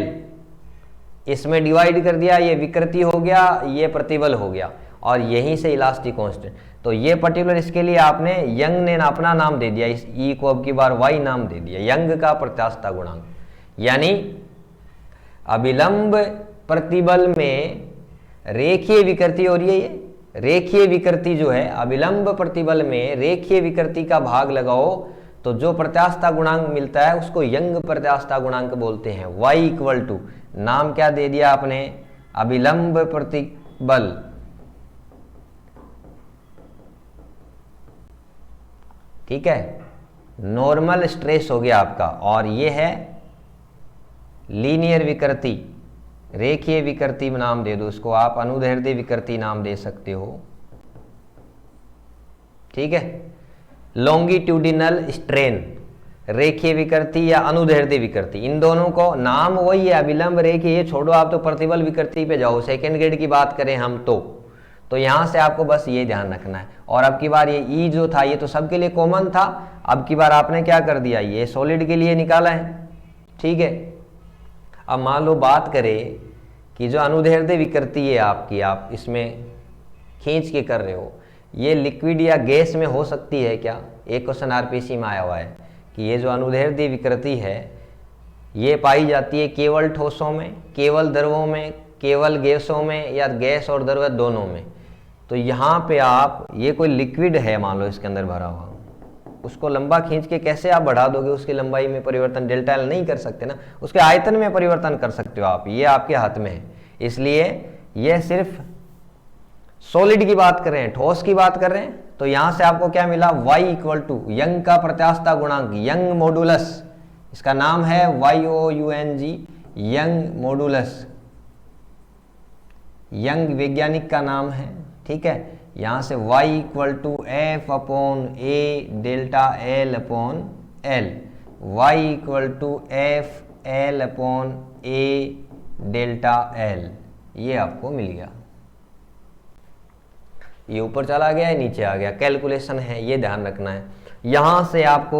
इसमें डिवाइड कर दिया, ये विकृति हो गया, ये प्रतिबल हो गया, और यहीं से इलास्टिक कांस्टेंट। तो ये पर्टिकुलर इसके लिए आपने यंग ने अपना नाम दे दिया, इस ई को अब की बार वाई नाम दे दिया, यंग का प्रत्यास्थता गुणांक। यानी अभिलंब प्रतिबल में रेखीय विकृति हो रही है, ये रेखीय विकृति जो है अभिलंब प्रतिबल में रेखीय विकृति का भाग लगाओ तो जो प्रत्यास्थता गुणांक मिलता है उसको यंग प्रत्यास्थता गुणांक बोलते हैं। y इक्वल टू, नाम क्या दे दिया आपने, अभिलंब प्रतिबल, ठीक है, नॉर्मल स्ट्रेस हो गया आपका, और ये है लीनियर विकृति, रेखीय विकृति नाम दे दो उसको आप, अनुदैर्ध्य विकृति नाम दे सकते हो। ठीक है। लॉन्गिट्यूडिनल स्ट्रेन, रेखीय विकृति या अनुदैर्ध्य विकृति, इन दोनों को नाम वही है, अविलंब रेखीय, ये छोड़ो आप, तो प्रतिबल विकृति पे जाओ। सेकेंड ग्रेड की बात करें हम तो यहाँ से आपको बस ये ध्यान रखना है। और अब की बार ये ई जो था ये तो सबके लिए कॉमन था, अब की बार आपने क्या कर दिया, ये सॉलिड के लिए निकाला है, ठीक है। अब मान लो बात करें कि जो अनुदैर्ध्य विकृति है आपकी, आप इसमें खींच के कर रहे हो, ये लिक्विड या गैस में हो सकती है क्या? एक क्वेश्चन आरपीएससी में आया हुआ है कि ये जो अनुदैर्ध्य विकृति है ये पाई जाती है केवल ठोसों में, केवल द्रवों में, केवल गैसों में, या गैस और द्रव दोनों में। तो यहाँ पे आप, ये कोई लिक्विड है मान लो इसके अंदर भरा हुआ, उसको लंबा खींच के कैसे आप बढ़ा दोगे? उसकी लंबाई में परिवर्तन डेल्टा एल नहीं कर सकते ना, उसके आयतन में परिवर्तन कर सकते हो आप, ये आपके हाथ में है। इसलिए ये सिर्फ सॉलिड की बात कर रहे हैं, ठोस की बात कर रहे हैं। तो यहां से आपको क्या मिला, y इक्वल टू यंग का प्रत्यास्थता गुणांक, यंग मॉडुलस, इसका नाम है YOUNG, यंग मॉडुलस, यंग वैज्ञानिक का नाम है, ठीक है। यहां से y equal to F upon A delta L upon L, y equal to F L upon A delta L, ये आपको मिल गया। ये ऊपर चला गया है, नीचे आ गया, कैलकुलेशन है, ये ध्यान रखना है। यहां से आपको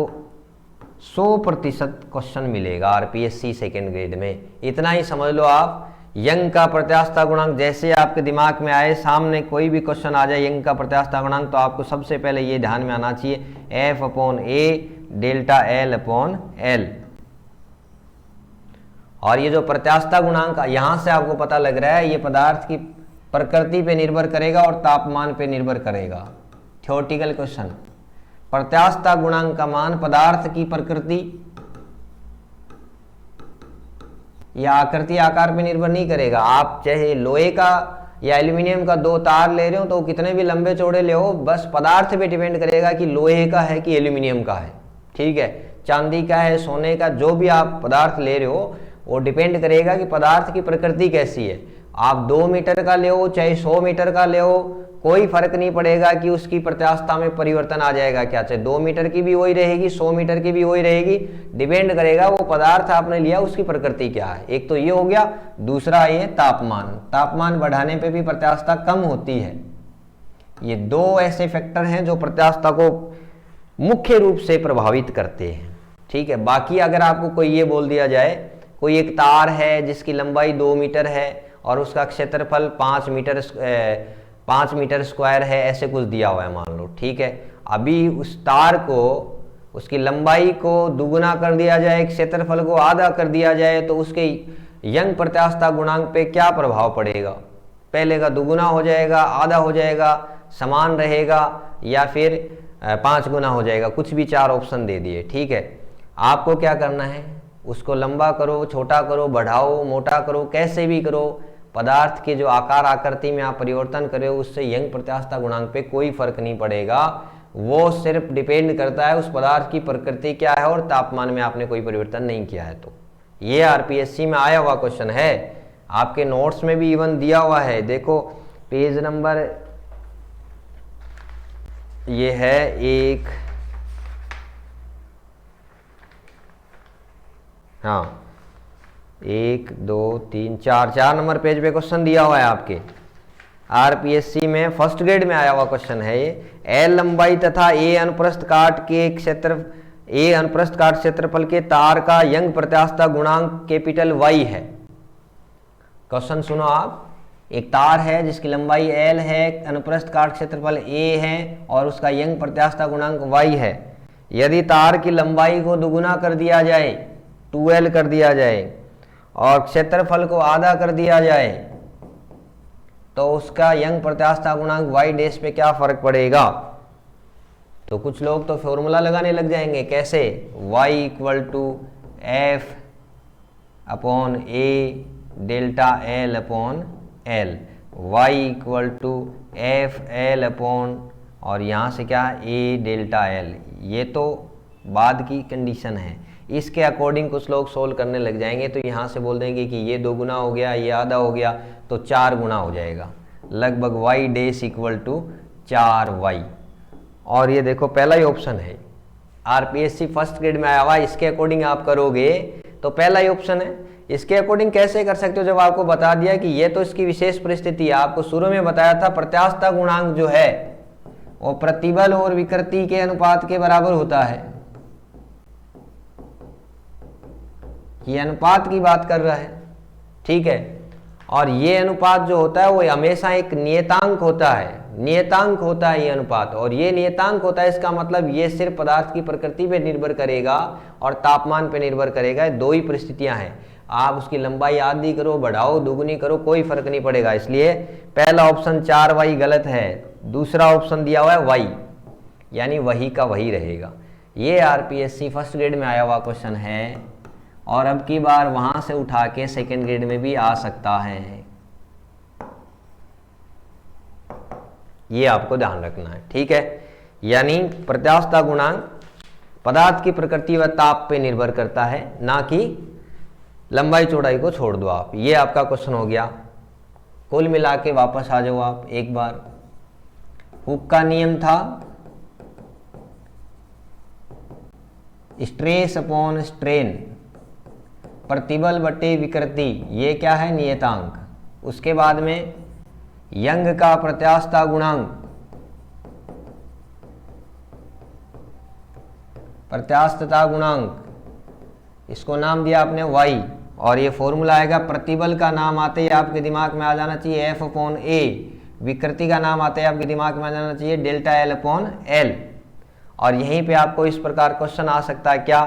100% क्वेश्चन मिलेगा आरपीएससी सेकेंड ग्रेड में, इतना ही समझ लो आप। यंग का प्रत्यास्थता गुणांक जैसे आपके दिमाग में आए, सामने कोई भी क्वेश्चन आ जाए यंग का प्रत्यास्थता गुणांक, तो आपको सबसे पहले ये ध्यान में आना चाहिए, F upon A delta L upon L. और ये जो प्रत्यास्थता गुणांक यहां से आपको पता लग रहा है, ये पदार्थ की प्रकृति पे निर्भर करेगा और तापमान पे निर्भर करेगा। थ्योरेटिकल क्वेश्चन, प्रत्यास्थता गुणांक का मान पदार्थ की प्रकृति या आकृति आकार पे निर्भर नहीं करेगा। आप चाहे लोहे का या एल्यूमिनियम का दो तार ले रहे हो तो कितने भी लंबे चौड़े ले हो, बस पदार्थ पे डिपेंड करेगा कि लोहे का है कि एल्यूमिनियम का है, ठीक है। चांदी का है, सोने का, जो भी आप पदार्थ ले रहे हो वो डिपेंड करेगा कि पदार्थ की प्रकृति कैसी है। आप 2 मीटर का ले हो चाहे 100 मीटर का ले हो, कोई फर्क नहीं पड़ेगा कि उसकी प्रत्यास्थता में परिवर्तन आ जाएगा क्या, चाहे 2 मीटर की भी वही रहेगी, 100 मीटर की भी वही रहेगी, डिपेंड करेगा वो पदार्थ आपने लिया उसकी प्रकृति क्या है। एक तो ये हो गया, दूसरा ये तापमान, तापमान बढ़ाने पे भी प्रत्यास्थता कम होती है। ये दो ऐसे फैक्टर हैं जो प्रत्यास्थता को मुख्य रूप से प्रभावित करते हैं, ठीक है। बाकी अगर आपको कोई ये बोल दिया जाए, कोई एक तार है जिसकी लंबाई 2 मीटर है और उसका क्षेत्रफल 5 मीटर स्क्वायर है, ऐसे कुछ दिया हुआ है मान लो, ठीक है। अभी उस तार को, उसकी लंबाई को दुगुना कर दिया जाए, क्षेत्रफल को आधा कर दिया जाए, तो उसके यंग प्रत्यास्थता गुणांक पे क्या प्रभाव पड़ेगा? पहले का दुगुना हो जाएगा, आधा हो जाएगा, समान रहेगा, या फिर 5 गुना हो जाएगा, कुछ भी 4 ऑप्शन दे दिए, ठीक है। आपको क्या करना है, उसको लंबा करो, छोटा करो, बढ़ाओ, मोटा करो, कैसे भी करो, पदार्थ के जो आकार आकृति में आप परिवर्तन करें उससे यंग प्रत्यास्थता गुणांक पे कोई फर्क नहीं पड़ेगा। वो सिर्फ डिपेंड करता है उस पदार्थ की प्रकृति क्या है और तापमान में आपने कोई परिवर्तन नहीं किया है। तो ये आरपीएससी में आया हुआ क्वेश्चन है, आपके नोट्स में भी इवन दिया हुआ है, देखो पेज नंबर ये है 1, हाँ 1 2 3 4 नंबर पेज पे क्वेश्चन दिया हुआ है आपके आरपीएससी में, फर्स्ट ग्रेड में आया हुआ क्वेश्चन है ये। एल लंबाई तथा ए अनुप्रस्थ काट क्षेत्रफल के तार का यंग प्रत्यास्थता गुणांक कैपिटल वाई है। क्वेश्चन सुनो आप, एक तार है जिसकी लंबाई एल है, अनुप्रस्थ काट क्षेत्रफल ए है और उसका यंग प्रत्यास्थता गुणांक वाई है। यदि तार की लंबाई को दुगुना कर दिया जाए, 2L कर दिया जाए, और क्षेत्रफल को आधा कर दिया जाए, तो उसका यंग प्रत्यास्थता गुणांक y डैश पे क्या फर्क पड़ेगा? तो कुछ लोग तो फॉर्मूला लगाने लग जाएंगे, कैसे? y equal to F upon A delta L upon L, y equal to F L upon, और यहाँ से क्या, ए डेल्टा एल। ये तो बाद की कंडीशन है, इसके अकॉर्डिंग कुछ लोग सोल्व करने लग जाएंगे। तो यहाँ से बोल देंगे कि ये 2 गुना हो गया, ये आधा हो गया, तो 4 गुना हो जाएगा, लगभग y dash equal to 4y। और ये देखो पहला ही ऑप्शन है, आरपीएससी फर्स्ट ग्रेड में आया हुआ, इसके अकॉर्डिंग आप करोगे तो पहला ही ऑप्शन है। इसके अकॉर्डिंग कैसे कर सकते हो, जब आपको बता दिया कि ये तो इसकी विशेष परिस्थिति है, आपको शुरू में बताया था प्रत्यास्थता गुणांक जो है वो प्रतिबल और विकृति के अनुपात के बराबर होता है, ये अनुपात की बात कर रहा है, ठीक है। और ये अनुपात जो होता है वो हमेशा एक नियतांक होता है, नियतांक होता है ये अनुपात, और ये नियतांक होता है, इसका मतलब ये सिर्फ पदार्थ की प्रकृति पे निर्भर करेगा और तापमान पे निर्भर करेगा। दो ही परिस्थितियां हैं, आप उसकी लंबाई आधी करो, बढ़ाओ, दुगुनी करो, कोई फर्क नहीं पड़ेगा। इसलिए पहला ऑप्शन 4y गलत है, दूसरा ऑप्शन दिया हुआ है y, यानी वही का वही रहेगा। ये आरपीएससी फर्स्ट ग्रेड में आया हुआ क्वेश्चन है और अब की बार वहां से उठा के सेकेंड ग्रेड में भी आ सकता है, ये आपको ध्यान रखना है, ठीक है। यानी प्रत्यास्थता गुणांक पदार्थ की प्रकृति व ताप पे निर्भर करता है, ना कि लंबाई चौड़ाई को छोड़ दो आप। ये आपका क्वेश्चन हो गया। कुल मिला के वापस आ जाओ आप एक बार। हुक का नियम था स्ट्रेस अपॉन स्ट्रेन, प्रतिबल बटे विकृति, ये क्या है, नियतांक। उसके बाद में यंग का प्रत्यास्थता गुणांक, प्रत्यास्थता गुणांक, इसको नाम दिया आपने y, और ये फॉर्मूला आएगा, प्रतिबल का नाम आते ही आपके दिमाग में आ जाना चाहिए F अपॉन A, विकृति का नाम आते ही आपके दिमाग में आ जाना चाहिए डेल्टा L अपॉन L। और यहीं पे आपको इस प्रकार क्वेश्चन आ सकता है, क्या,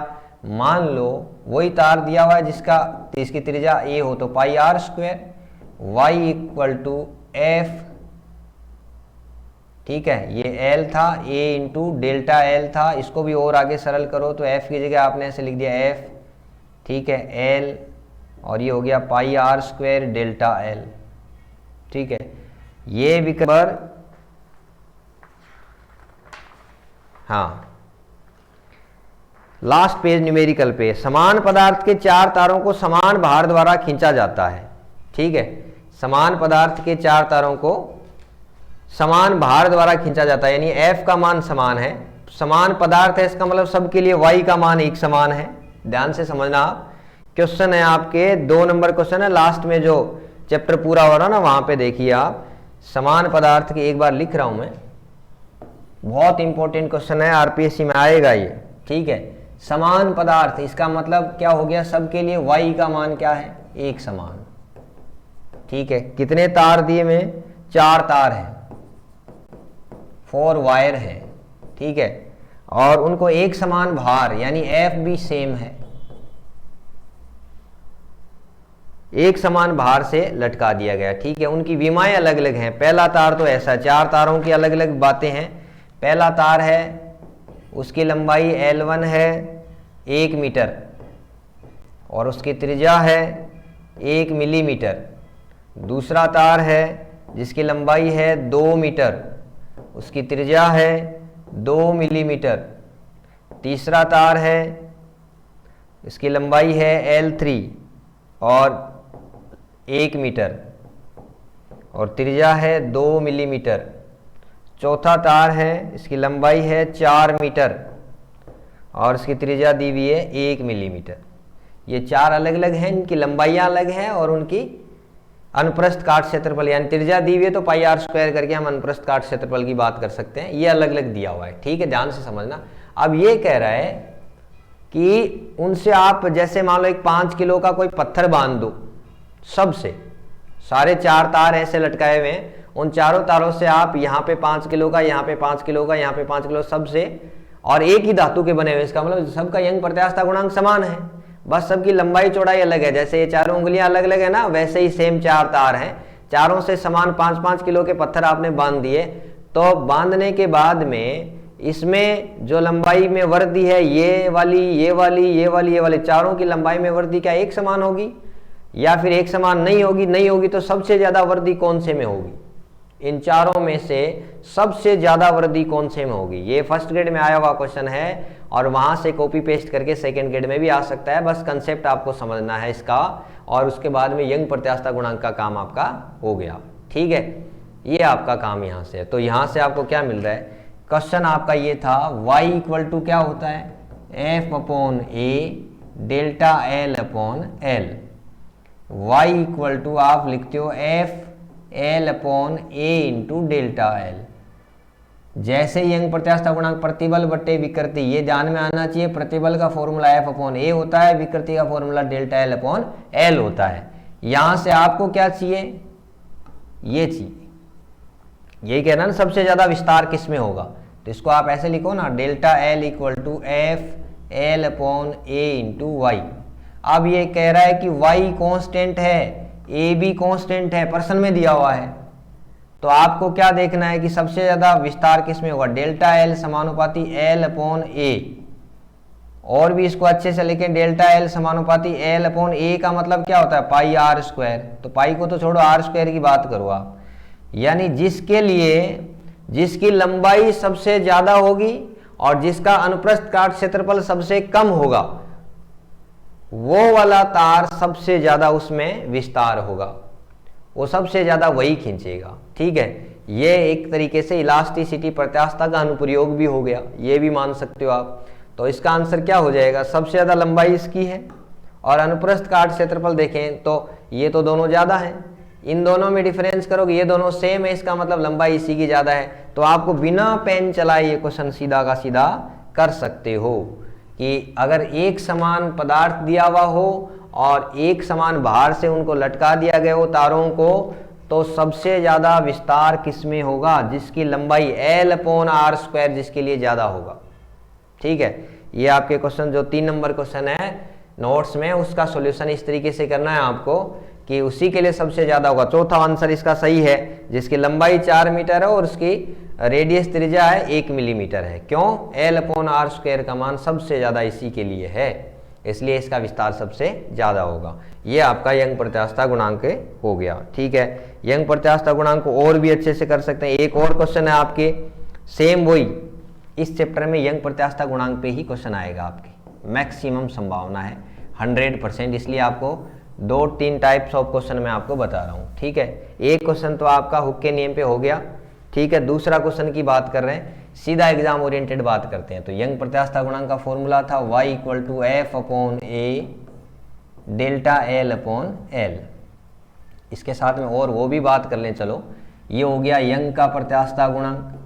मान लो वही तार दिया हुआ है जिसका इसकी त्रिज्या a हो, तो pi r square, y equal to f, ठीक है, ये l था, a इंटू डेल्टा l था, इसको भी और आगे सरल करो तो f की जगह आपने ऐसे लिख दिया f, ठीक है, l, और ये हो गया पाई r स्क्वायर डेल्टा l, ठीक है। ये विकर्ण, हाँ, लास्ट पेज न्यूमेरिकल पे, समान पदार्थ के 4 तारों को समान भार द्वारा खींचा जाता है, ठीक है। समान पदार्थ के 4 तारों को समान भार द्वारा खींचा जाता है, यानी F का मान समान है, समान पदार्थ है, इसका मतलब सबके लिए Y का मान एक समान है। ध्यान से समझना आप, क्वेश्चन है आपके 2 नंबर क्वेश्चन है, लास्ट में जो चैप्टर पूरा हो रहा ना वहां पे देखिए आप, समान पदार्थ की एक बार लिख रहा हूं मैं, बहुत इंपॉर्टेंट क्वेश्चन है, आरपीएससी में आएगा ये, ठीक है। समान पदार्थ, इसका मतलब क्या हो गया, सबके लिए y का मान क्या है, एक समान, ठीक है। कितने तार दिए में, 4 तार हैं, 4 वायर है, ठीक है, और उनको एक समान भार यानी F भी सेम है, एक समान भार से लटका दिया गया, ठीक है। उनकी विमाएं अलग अलग हैं। पहला तार तो ऐसा, 4 तारों की अलग अलग बातें हैं। पहला तार है, उसकी लंबाई L1 है 1 मीटर और उसकी त्रिज्या है 1 मिलीमीटर। दूसरा तार है जिसकी लंबाई है 2 मीटर, उसकी त्रिज्या है 2 मिलीमीटर। तीसरा तार है, इसकी लंबाई है L3 और 1 मीटर और त्रिज्या है 2 मिलीमीटर। चौथा तार है, इसकी लंबाई है 4 मीटर और इसकी त्रिज्या दी हुई है 1 मिलीमीटर। ये 4 अलग अलग हैं, इनकी लंबाइयाँ अलग हैं और उनकी अनुप्रस्थ काट क्षेत्रफल यानी त्रिज्या दी हुई है तो पाई r स्क्वायर करके हम अनुप्रस्थ काट क्षेत्रफल की बात कर सकते हैं। ये अलग अलग दिया हुआ है, ठीक है, ध्यान से समझना। अब ये कह रहा है कि उनसे आप जैसे मान लो एक 5 किलो का कोई पत्थर बांध दो, सबसे सारे 4 तार ऐसे लटकाए हुए हैं, उन चारों तारों से आप यहाँ पे 5 किलो का, यहाँ पे 5 किलो का, यहाँ पे 5 किलो, सबसे, और एक ही धातु के बने हुए, इसका मतलब सबका यंग प्रत्यास्थता गुणांक समान है, बस सबकी लंबाई चौड़ाई अलग है। जैसे ये चारों उंगलियां अलग अलग है ना, वैसे ही सेम 4 तार हैं, चारों से समान 5-5 किलो के पत्थर आपने बांध दिए, तो बांधने के बाद में इसमें जो लंबाई में वृद्धि है, ये वाली, ये वाली, ये वाली, ये वाली, चारों की लंबाई में वृद्धि क्या एक समान होगी या फिर एक समान नहीं होगी? नहीं होगी। तो सबसे ज्यादा वृद्धि कौन से में होगी? इन चारों में से सबसे ज्यादा वृद्धि कौन से में होगी? ये फर्स्ट ग्रेड में आया हुआ क्वेश्चन है और वहां से कॉपी पेस्ट करके सेकंड ग्रेड में भी आ सकता है। बस कंसेप्ट आपको समझना है इसका, और उसके बाद में यंग प्रत्यास्थता गुणांक का काम आपका हो गया, ठीक है। ये आपका काम यहाँ से है। तो यहाँ से आपको क्या मिल रहा है? क्वेश्चन आपका ये था y इक्वल टू क्या होता है, F upon A delta L upon L. y equal to आप लिखते हो F L upon A into delta L. जैसे यंग प्रत्यास्था गुणांक प्रतिबल बट्टे विकृति, ये ध्यान में आना चाहिए, प्रतिबल का फॉर्मूला एफ अपॉन ए होता है, विकृति का formula delta L upon L होता है। यहां से आपको क्या चाहिए, ये चाहिए, यही कहना ना सबसे ज्यादा विस्तार किस में होगा, तो इसको आप ऐसे लिखो ना, delta L equal to F L upon A into Y. अब ये कह रहा है कि y कांस्टेंट है, a भी कांस्टेंट है, प्रश्न में दिया हुआ है, तो आपको क्या देखना है कि सबसे ज्यादा विस्तार किस में होगा, डेल्टा एल समानुपाती एल अपॉन ए। और भी इसको अच्छे से लिखें, डेल्टा एल समानुपाती एल अपॉन ए का मतलब क्या होता है, पाई आर स्क्वायर। तो पाई को तो छोड़ो, आर स्क्वायर की बात करो आप, यानी जिसके लिए जिसकी लंबाई सबसे ज्यादा होगी और जिसका अनुप्रस्थ काट क्षेत्रफल सबसे कम होगा, वो वाला तार सबसे ज्यादा उसमें विस्तार होगा, वो सबसे ज्यादा वही खींचेगा। ठीक है, ये एक तरीके से इलास्टिसिटी प्रत्यास्थता का अनुप्रयोग भी हो गया, ये भी मान सकते हो आप। तो इसका आंसर क्या हो जाएगा, सबसे ज्यादा लंबाई इसकी है और अनुप्रस्थ काट क्षेत्रफल देखें तो ये तो दोनों ज्यादा है, इन दोनों में डिफरेंस करोगे ये दोनों सेम है, इसका मतलब लंबाई इसी की ज्यादा है। तो आपको बिना पेन चलाए ये क्वेश्चन सीधा का सीधा कर सकते हो कि अगर एक समान पदार्थ दिया हुआ हो और एक समान भार से उनको लटका दिया गया हो तारों को, तो सबसे ज्यादा विस्तार किसमें होगा, जिसकी लंबाई एल अपॉन आर स्क्वायर जिसके लिए ज्यादा होगा। ठीक है, ये आपके क्वेश्चन जो 3 नंबर क्वेश्चन है नोट्स में, उसका सॉल्यूशन इस तरीके से करना है आपको कि उसी के लिए सबसे ज्यादा होगा। चौथा आंसर इसका सही है, जिसकी लंबाई 4 मीटर है और उसकी रेडियस त्रिज्या है 1 मिलीमीटर है। क्यों, एल अपॉन आर स्क्वायर का मान सबसे ज्यादा इसी के लिए है, इसलिए इसका विस्तार सबसे ज्यादा होगा। ये आपका यंग प्रत्यास्था गुणांक हो गया। ठीक है, यंग प्रत्यास्था गुणांक को और भी अच्छे से कर सकते हैं। एक और क्वेश्चन है आपके सेम वही, इस चैप्टर में यंग प्रत्यास्था गुणांक पे ही क्वेश्चन आएगा आपकी, मैक्सिमम संभावना है 100%, इसलिए आपको 2-3 टाइप्स ऑफ क्वेश्चन मैं आपको बता रहा हूँ। ठीक है, एक क्वेश्चन तो आपका हुक के नियम पे हो गया। ठीक है, दूसरा क्वेश्चन की बात कर रहे हैं, सीधा एग्जाम ओरिएंटेड बात करते हैं। तो यंग प्रत्यास्था गुणांक का फॉर्मूला था y equal to F upon A delta L upon L. इसके साथ में और वो भी बात कर लें, चलो ये हो गया यंग का प्रत्यास्था गुणांक।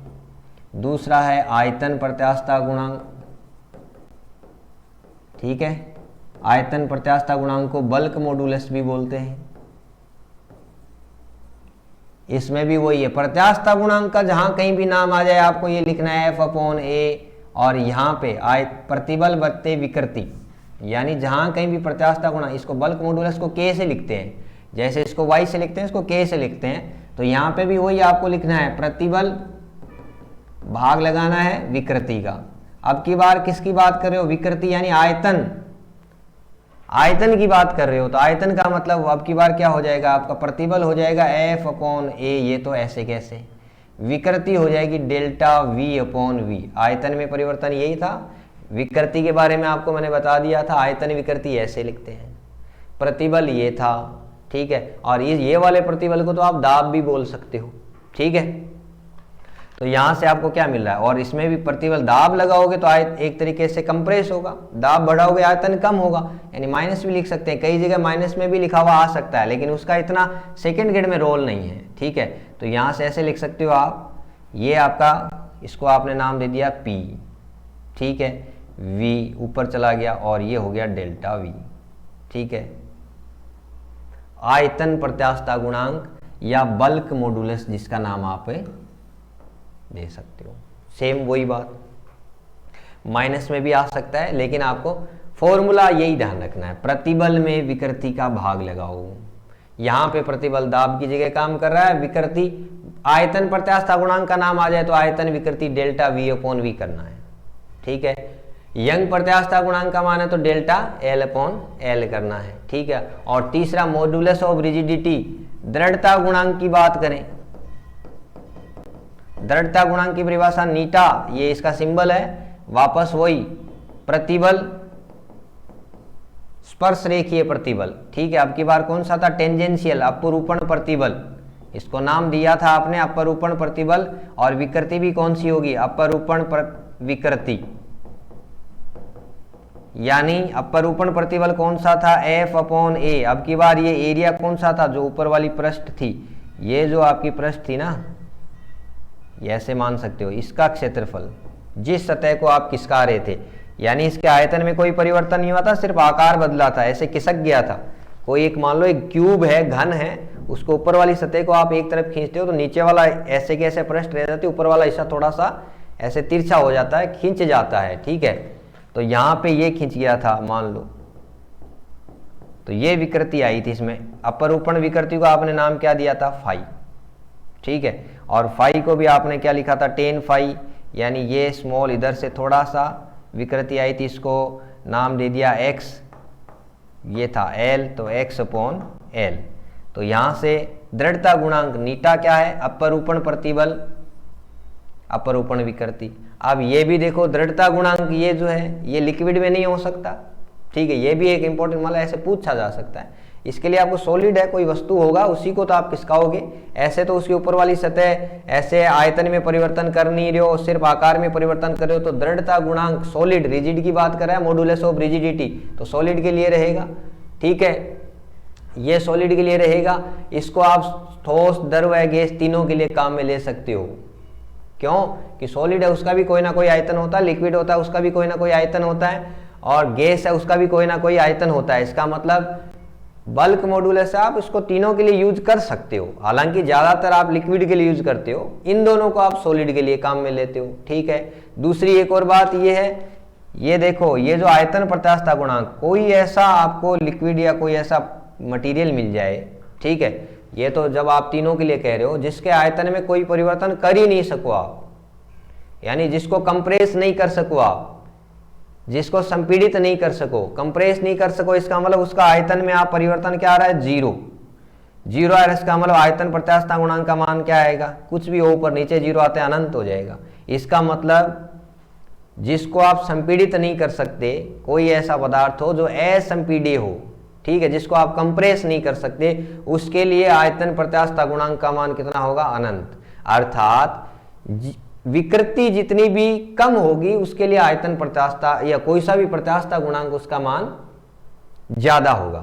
दूसरा है आयतन प्रत्यास्था गुणांक। ठीक है, आयतन प्रत्यास्था गुणांक को बल्क मॉडुलस भी बोलते हैं। इसमें भी वही है, प्रत्यास्था गुणांक का जहां कहीं भी नाम आ जाए आपको ये लिखना है एफ अपॉन ए, और यहाँ पे प्रतिबल बट्टे विकृति, यानी जहां कहीं भी प्रत्यास्था गुणांक, इसको बल्क मॉडुलस को के से लिखते हैं, जैसे इसको वाई से लिखते हैं इसको के से लिखते हैं, तो यहाँ पे भी वही आपको लिखना है, प्रतिबल भाग लगाना है विकृति का। अब की बार किसकी बात कर रहे हो, विकृति यानी आयतन, आयतन की बात कर रहे हो, तो आयतन का मतलब अब की बार क्या हो जाएगा आपका, प्रतिबल हो जाएगा एफ अपॉन ए, ये तो ऐसे कैसे, विकृति हो जाएगी डेल्टा वी अपॉन वी। आयतन में परिवर्तन यही था, विकृति के बारे में आपको मैंने बता दिया था, आयतन विकृति ऐसे लिखते हैं, प्रतिबल ये था। ठीक है, और ये वाले प्रतिबल को तो आप दाब भी बोल सकते हो। ठीक है, तो यहां से आपको क्या मिल रहा है, और इसमें भी प्रतिबल दाब लगाओगे तो एक तरीके से कंप्रेस होगा, दाब बढ़ाओगे आयतन कम होगा, यानी माइनस भी लिख सकते हैं, कई जगह माइनस में भी लिखा हुआ आ सकता है, लेकिन उसका इतना सेकंड ग्रेड में रोल नहीं है। ठीक है, तो यहां से ऐसे लिख सकते हो आप, ये आपका, इसको आपने नाम दे दिया P। ठीक है, V ऊपर चला गया और ये हो गया डेल्टा V। ठीक है, आयतन प्रत्यास्था गुणांक या बल्क मॉडुलस जिसका नाम आप दे सकते हो, सेम वही बात, माइनस में भी आ सकता है, लेकिन आपको फॉर्मूला यही ध्यान रखना है, प्रतिबल में विकृति का भाग लगाओ। यहां पे प्रतिबल दाब की जगह काम कर रहा है, विकृति आयतन प्रत्यास्था गुणांक का नाम आ जाए तो आयतन विकृति डेल्टा वी अपॉन वी करना है। ठीक है, यंग प्रत्यास्था गुणांक का मान है तो डेल्टा एल अपॉन एल करना है। ठीक है, और तीसरा मॉडुलस ऑफ रिजिडिटी, दृढ़ता गुणांक की बात करें, दृढ़ता गुणांक की परिभाषा नीटा, ये इसका सिंबल है, वापस वही प्रतिबल स्पर्श रेखीय प्रतिबल। ठीक है, अब की बार कौन सा था, टेंजेंशियल अपरूपण प्रतिबल, इसको नाम दिया था आपने अपरूपण प्रतिबल, और विकृति भी कौन सी होगी, अपरूपण विकृति। यानी अपरूपण प्रतिबल कौन सा था, F/A। अब की बार ये एरिया कौन सा था, जो ऊपर वाली पृष्ठ थी, ये जो आपकी पृष्ठ थी ना, ये ऐसे मान सकते हो, इसका क्षेत्रफल, जिस सतह को आप खिसका रहे थे, यानी इसके आयतन में कोई परिवर्तन नहीं हुआ था, सिर्फ आकार बदला था, ऐसे खिसक गया था। कोई एक मान लो एक क्यूब है, घन है, उसको ऊपर वाली सतह को आप एक तरफ खींचते हो तो नीचे वाला ऐसे के ऐसे पृष्ठ रह जाती है, ऊपर वाला हिस्सा थोड़ा सा ऐसे तिरछा हो जाता है, खींच जाता है, ठीक है। तो यहाँ पे ये खींच गया था मान लो, तो ये विकृति आई थी इसमें। अपरूपण विकृति को आपने नाम क्या दिया था, फाई, ठीक है। और फाई को भी आपने क्या लिखा था, टेन फाई, यानी ये स्मॉल इधर से थोड़ा सा विकृति आई थी, इसको नाम दे दिया x, ये था l, तो x/L। तो यहाँ से दृढ़ता गुणांक नीटा क्या है, अपरूपण प्रतिबल, अपरूपण विकृति। अब ये भी देखो दृढ़ता गुणांक, ये जो है ये लिक्विड में नहीं हो सकता, ठीक है। ये भी एक इंपॉर्टेंट मतलब ऐसे पूछा जा सकता है। इसके लिए आपको सॉलिड है, कोई वस्तु होगा, उसी को तो आप खिसकाओगे, ऐसे तो उसके ऊपर वाली सतह ऐसे आयतन में परिवर्तन कर नहीं रहे हो, सिर्फ आकार में परिवर्तन कर रहे हो। तो दृढ़ता गुणांक सॉलिड, रिजिड की बात कर रहा है, मॉडुलस ऑफ रिजिडिटी, तो सॉलिड के लिए रहेगा, ठीक है। ये सॉलिड के लिए रहेगा। इसको आप ठोस, द्रव या गैस तीनों के लिए काम में ले सकते हो। क्यों कि सॉलिड है, उसका भी कोई ना कोई आयतन होता है, लिक्विड होता है, उसका भी कोई ना कोई आयतन होता है, और गैस है, उसका भी कोई ना कोई आयतन होता है। इसका मतलब बल्क मॉडुलस से आप इसको तीनों के लिए यूज कर सकते हो। हालांकि ज्यादातर आप लिक्विड के लिए यूज करते हो, इन दोनों को आप सॉलिड के लिए काम में लेते हो, ठीक है। दूसरी एक और बात ये है, ये देखो, ये जो आयतन प्रत्यास्थता गुणांक, कोई ऐसा आपको लिक्विड या कोई ऐसा मटेरियल मिल जाए, ठीक है, ये तो जब आप तीनों के लिए कह रहे हो, जिसके आयतन में कोई परिवर्तन कर ही नहीं सको आप, यानी जिसको कंप्रेस नहीं कर सको आप, जिसको संपीड़ित नहीं कर सको, कंप्रेस नहीं कर सको, इसका मतलब उसका आयतन में आप परिवर्तन क्या आ रहा है, जीरो। जीरो आ रहा है, इसका मतलब आयतन प्रत्यास्थता गुणांक का मान क्या आएगा, कुछ भी हो, ऊपर नीचे जीरो आते हैं, अनंत हो जाएगा। इसका मतलब जिसको आप संपीड़ित नहीं कर सकते, कोई ऐसा पदार्थ हो जो असंपीड्य हो, ठीक है, जिसको आप कंप्रेस नहीं कर सकते, उसके लिए आयतन प्रत्यास्थता गुणांक का मान कितना होगा, अनंत। अर्थात विकृति जितनी भी कम होगी, उसके लिए आयतन प्रत्यास्थता या कोई सा भी प्रत्यास्थता गुणांक, उसका मान ज्यादा होगा।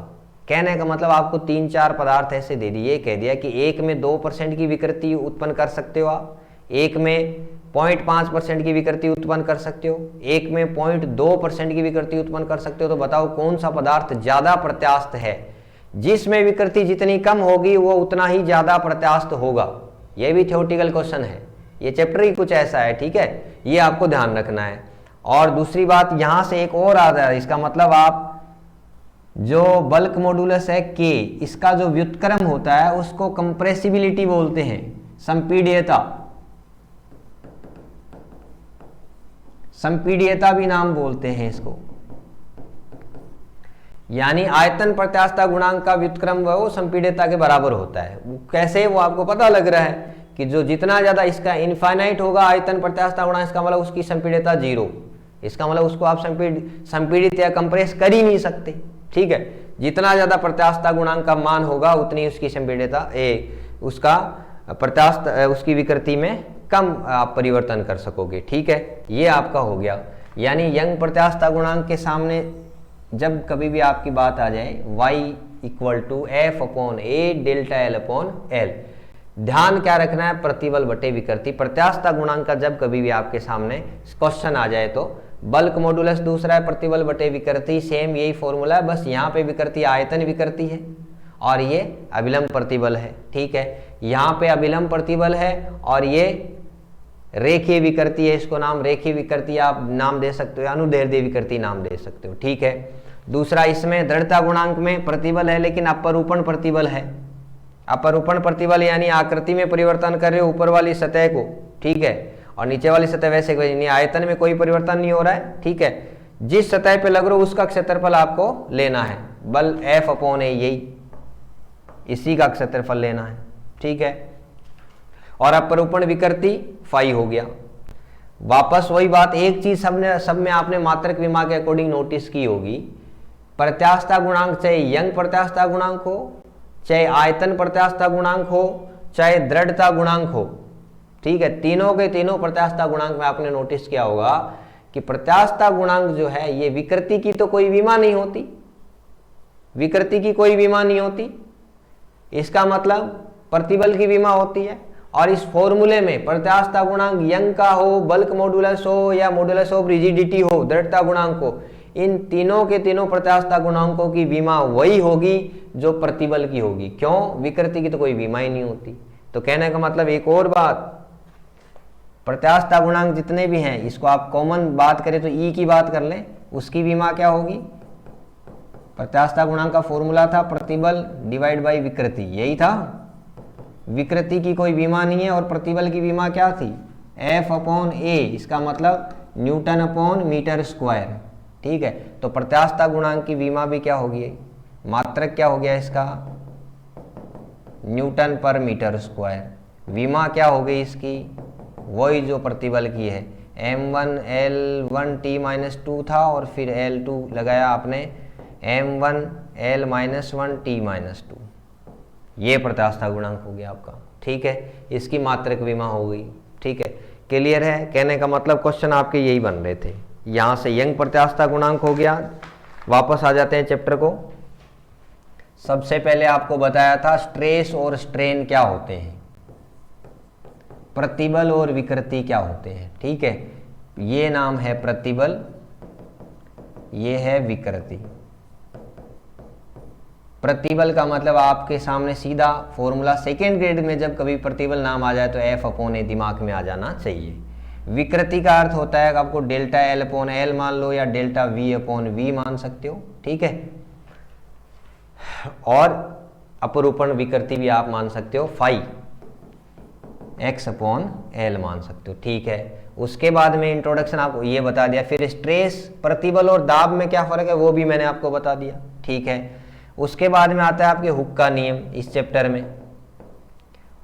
कहने का मतलब आपको 3-4 पदार्थ ऐसे दे दिए, कह दिया कि एक में 2% की विकृति उत्पन्न कर सकते हो आप, एक में 0.5% की विकृति उत्पन्न कर सकते हो, एक में 0.2% की विकृति उत्पन्न कर सकते हो। तो बताओ कौन सा पदार्थ ज्यादा प्रत्यास्थ है, जिसमें विकृति जितनी कम होगी वो उतना ही ज्यादा प्रत्यास्थ होगा। यह भी थ्योरेटिकल क्वेश्चन है, ये चैप्टर ही कुछ ऐसा है, ठीक है, ये आपको ध्यान रखना है। और दूसरी बात यहां से एक और आ रहा है, इसका मतलब आप जो बल्क मॉडुलस है K, इसका जो व्युत्क्रम होता है उसको कंप्रेसिबिलिटी बोलते हैं, संपीड्यता, संपीड्यता भी नाम बोलते हैं इसको। यानी आयतन प्रत्यास्थता गुणांक का व्युत्क्रम वो संपीड्यता के बराबर होता है। कैसे, वो आपको पता लग रहा है कि जो जितना ज्यादा इसका इनफाइनाइट होगा आयतन प्रत्यास्थता गुणांक, इसका मतलब उसकी संपीड्यता जीरो, इसका मतलब उसको आप संपीड़ित या कंप्रेस कर ही नहीं सकते, ठीक है। जितना ज्यादा प्रत्यास्थता गुणांक का मान होगा उतनी उसकी संपीड्यता उसका प्रत्यास्थ उसकी विकृति में कम आप परिवर्तन कर सकोगे, ठीक है। ये आपका हो गया। यानी यंग प्रत्यास्थता गुणांक के सामने जब कभी भी आपकी बात आ जाए y = F/A डेल्टा L/L, ध्यान क्या रखना है, प्रतिबल बटे विकृति। प्रत्यास्थता गुणांक का जब कभी भी आपके सामने क्वेश्चन आ जाए तो बल्क मॉडुलस दूसरा है, प्रतिबल बटे विकृति, सेम यही फॉर्मूला है, बस यहाँ पे विकृति आयतन विकृति है और ये अभिलंब प्रतिबल है, ठीक है। यहाँ पे अभिलंब प्रतिबल है और ये रेखीय विकृति है, इसको नाम रेखीय विकृति आप नाम दे सकते हो, अनुदैर्ध्य विकृति नाम दे सकते हो, ठीक है। दूसरा, इसमें दृढ़ता गुणांक में प्रतिबल है लेकिन अपरूपण प्रतिबल है। अपरूपण प्रतिबल यानी आकृति में परिवर्तन कर रहे हो ऊपर वाली सतह को, ठीक है, और नीचे वाली सतह वैसे नहीं, आयतन में कोई परिवर्तन नहीं हो रहा है, ठीक है। जिस सतह पे लग रहा हो उसका क्षेत्रफल आपको लेना है, बल F/A, यही इसी का क्षेत्रफल लेना है, ठीक है। और अपरूपण विकृति फाई हो गया। वापस वही बात, एक चीज सब में आपने मात्रक विमा के अकॉर्डिंग नोटिस की होगी, प्रत्यास्थता गुणांक चाहे यंग प्रत्यास्थता गुणांक हो, चाहे आयतन प्रत्यास्थता गुणांक हो, चाहे दृढ़ता गुणांक हो, ठीक है, तीनों के तीनों प्रत्यास्थता गुणांक में आपने नोटिस किया होगा कि प्रत्यास्थता गुणांक जो है ये विकृति की तो कोई विमा नहीं होती, विकृति की कोई विमा नहीं होती, इसका मतलब प्रतिबल की विमा होती है। और इस फॉर्मूले में प्रत्यास्थता गुणांक यंग का हो, बल्क मॉडुलस हो या मॉडुलस ऑफ रिजिडिटी हो, दृढ़ता गुणांक हो, इन तीनों के तीनों प्रत्यास्थता गुणांकों की बीमा वही होगी जो प्रतिबल की होगी। क्यों? विकृति की तो कोई बीमा ही नहीं होती। तो कहने का मतलब एक और बात, प्रत्यास्थता गुणांक जितने भी हैं इसको आप कॉमन बात करें तो ई की बात कर लें, उसकी बीमा क्या होगी? प्रत्यास्थता गुणांक का फॉर्मूला था प्रतिबल डिवाइड बाई विकृति, यही था। विकृति की कोई बीमा नहीं है और प्रतिबल की बीमा क्या थी? F अपॉन ए, इसका मतलब न्यूटन अपॉन मीटर स्क्वायर, ठीक है। तो प्रत्यास्थता गुणांक की बीमा भी क्या होगी? मात्रक क्या हो गया इसका? न्यूटन पर मीटर स्क्वायर। बीमा क्या हो गई इसकी? वही जो प्रतिबल की है, m1 L1 T-2 था और फिर L2 लगाया आपने m1 L-1 T-2, ये प्रत्यास्थता गुणांक हो गया आपका, ठीक है। इसकी मात्रक बीमा हो गई, ठीक है। क्लियर है? कहने का मतलब क्वेश्चन आपके यही बन रहे थे। यहां से यंग प्रत्यास्थता गुणांक हो गया। वापस आ जाते हैं चैप्टर को। सबसे पहले आपको बताया था स्ट्रेस और स्ट्रेन क्या होते हैं, प्रतिबल और विकृति क्या होते हैं, ठीक है। ये नाम है प्रतिबल, ये है विकृति। प्रतिबल का मतलब आपके सामने सीधा फॉर्मूला सेकेंड ग्रेड में जब कभी प्रतिबल नाम आ जाए तो F अपॉन ए दिमाग में आ जाना चाहिए। विकृति का अर्थ होता है कि आपको डेल्टा L अपॉन L मान लो या डेल्टा V अपॉन V मान सकते हो, ठीक है। और अपरूपण विकृति भी आप मान सकते हो, फाई X अपॉन L मान सकते हो, ठीक है। उसके बाद में इंट्रोडक्शन आपको ये बता दिया। फिर स्ट्रेस, प्रतिबल और दाब में क्या फर्क है वो भी मैंने आपको बता दिया, ठीक है। उसके बाद में आता है आपके हुक का नियम। इस चैप्टर में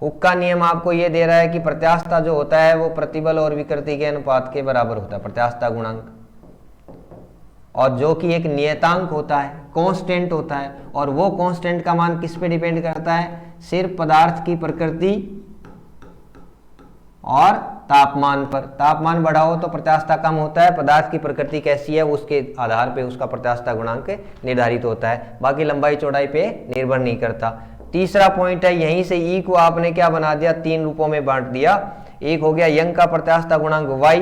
हुक का नियम आपको ये दे रहा है कि प्रत्यास्थता जो होता है वो प्रतिबल और विकृति के अनुपात के बराबर होता है, प्रत्यास्थता गुणांक, और जो कि एक नियतांक होता है, कांस्टेंट होता है। और वो कांस्टेंट का मान किस पे डिपेंड करता है? सिर्फ पदार्थ की प्रकृति और तापमान पर। तापमान बढ़ा हो तो प्रत्यास्थता कम होता है, पदार्थ की प्रकृति कैसी है उसके आधार पे उसका प्रत्यास्थता गुणांक निर्धारित होता है, बाकी लंबाई चौड़ाई पे निर्भर नहीं करता। तीसरा पॉइंट है, यहीं से ई को आपने क्या बना दिया? तीन रूपों में बांट दिया। एक हो गया यंग का प्रत्यास्थता गुणांक y,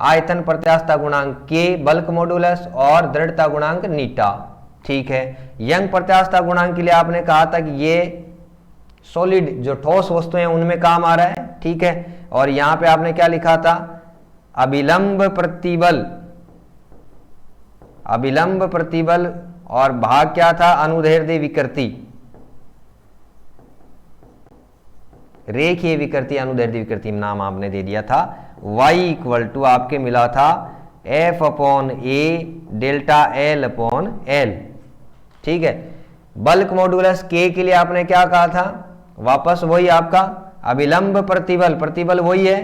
आयतन प्रत्यास्थता गुणांक k, बल्क मॉडुलस और दृढ़ता गुणांक नीटा, ठीक है। यंग प्रत्यास्थता गुणांक के लिए आपने कहा था कि ये सॉलिड जो ठोस वस्तुएं उनमें काम आ रहा है, ठीक है। और यहां पे आपने क्या लिखा था? अभिलंब प्रतिबल, अभिलंब प्रतिबल, और भाग क्या था? अनुदैर्ध्य विकृति, रेखीय विकृति, अनुदैर्ध्य विकृति नाम आपने दे दिया था। y इक्वल टू आपके मिला था F upon A delta L upon L, ठीक है। बल्क मॉडुलस k के लिए आपने क्या कहा था? वापस वही आपका अभिलंब प्रतिबल, प्रतिबल वही है।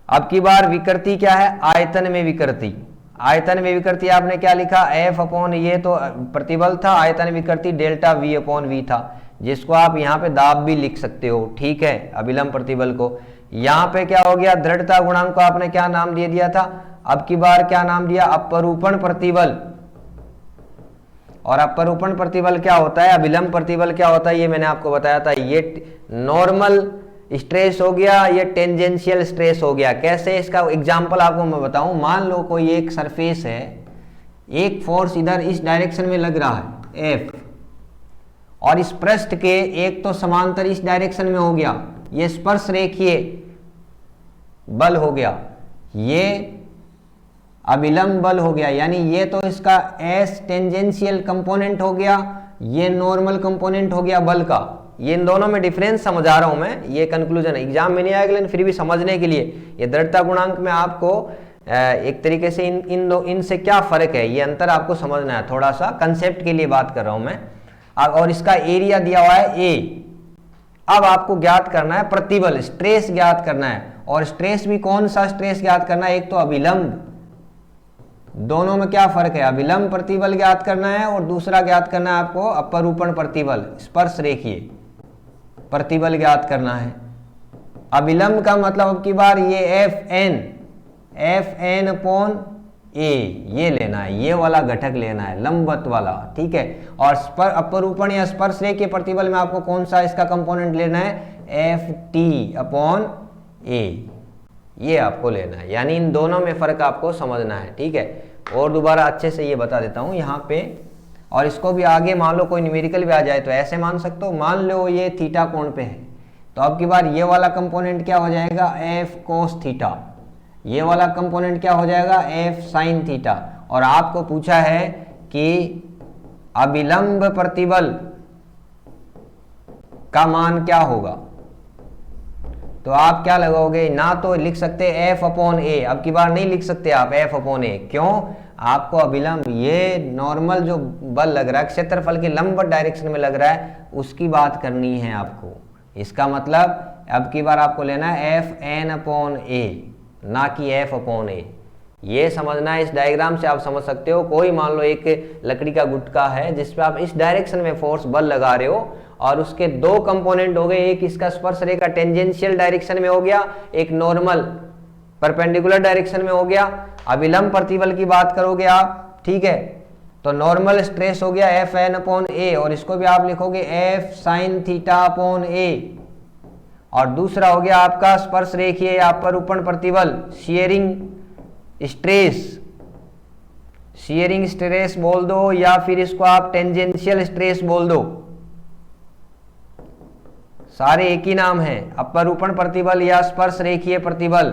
अब की बार विकृति क्या है? आयतन में विकृति। आयतन में विकृति आपने क्या लिखा? F अपॉन ये तो प्रतिबल था, आयतन विकृति डेल्टा V अपॉन V था, जिसको आप यहाँ पे दाब भी लिख सकते हो, ठीक है, अभिलंब प्रतिबल को। यहाँ पे क्या हो गया? दृढ़ता गुणांक को आपने क्या नाम दे दिया था? अब की बार क्या नाम दिया? अपरूपण प्रतिबल। और अपरूपण प्रतिबल क्या होता है? अभिलंब प्रतिबल क्या होता है? ये मैंने आपको बताया था। ये नॉर्मल स्ट्रेस हो गया, ये टेंजेंशियल स्ट्रेस हो गया। कैसे? इसका एग्जांपल आपको मैं बताऊं। मान लो कोई एक सरफेस है, एक फोर्स इधर इस डायरेक्शन में लग रहा है F, और इस पृष्ठ के एक तो समांतर इस डायरेक्शन में हो गया, ये स्पर्श रेखीय बल हो गया, ये अभिलंब बल हो गया, यानी ये तो इसका एस टेंजेंशियल कंपोनेंट हो गया, ये नॉर्मल कंपोनेंट हो गया बल का। ये इन दोनों में डिफरेंस समझा रहा हूं मैं, ये कंक्लूजन एग्जाम में नहीं आएगा लेकिन फिर भी समझने के लिए ये दृढ़ता गुणांक में आपको एक तरीके से इनसे क्या फर्क है, ये अंतर आपको समझना है। थोड़ा सा कंसेप्ट के लिए बात कर रहा हूं मैं। और इसका एरिया दिया हुआ है ए। अब आपको ज्ञात करना है प्रतिबल, स्ट्रेस ज्ञात करना है। और स्ट्रेस भी कौन सा स्ट्रेस ज्ञात करना है? एक तो अभिलंब, दोनों में क्या फर्क है? अभिलंब प्रतिबल ज्ञात करना है और दूसरा ज्ञात करना है आपको अपरूपण प्रतिबल, स्पर्श रेखीय। प्रतिबल ज्ञात करना है। अभिलंब का मतलब अब की बार ये एफ एन अपॉन ए ये लेना है, ये वाला घटक लेना है, लंबवत वाला, ठीक है। और अपरूपण या स्पर्श रेखीय प्रतिबल में आपको कौन सा इसका कंपोनेंट लेना है, एफ टी अपॉन ए, ये आपको लेना है। यानी इन दोनों में फर्क आपको समझना है, ठीक है। और दोबारा अच्छे से ये बता देता हूं यहाँ पे, और इसको भी आगे मान लो कोई न्यूमेरिकल भी आ जाए तो ऐसे मान सकते हो। मान लो ये थीटा कोण पे है, तो अब की बार ये वाला कंपोनेंट क्या हो जाएगा, एफ कोस थीटा, ये वाला कंपोनेंट क्या हो जाएगा, एफ साइन थीटा। और आपको पूछा है कि अभिलंब प्रतिबल का मान क्या होगा, तो आप क्या लगाओगे, ना तो लिख सकते एफ अपॉन ए, अब की बार नहीं लिख सकते आप एफ अपॉन ए, क्यों, आपको अभिलंब ये नॉर्मल जो बल लग रहा है क्षेत्रफल के लंबवत डायरेक्शन में लग रहा है उसकी बात करनी है आपको। इसका मतलब अब की बार आपको लेना है एफ एन अपॉन ए, ना कि एफ अपॉन ए। ये समझना है, इस डायग्राम से आप समझ सकते हो। कोई मान लो एक लकड़ी का गुटका है जिसपे आप इस डायरेक्शन में फोर्स बल लगा रहे हो, और उसके दो कंपोनेंट हो गए, एक इसका स्पर्श रेखा टेंजेंशियल डायरेक्शन में हो गया, एक नॉर्मल परपेंडिकुलर डायरेक्शन में हो गया। अभिलंब प्रतिबल की बात करोगे आप, ठीक है, तो नॉर्मल स्ट्रेस हो गया एफ एन अपॉन ए, और इसको भी आप लिखोगे एफ साइन थीटा अपॉन ए। और दूसरा हो गया आपका स्पर्श रेखीय या अपरूपण प्रतिबल, शियरिंग स्ट्रेस बोल दो, या फिर इसको आप टेंजेंशियल स्ट्रेस बोल दो, सारे एक ही नाम है, अपरूपण प्रतिबल या स्पर्श रेखीय प्रतिबल।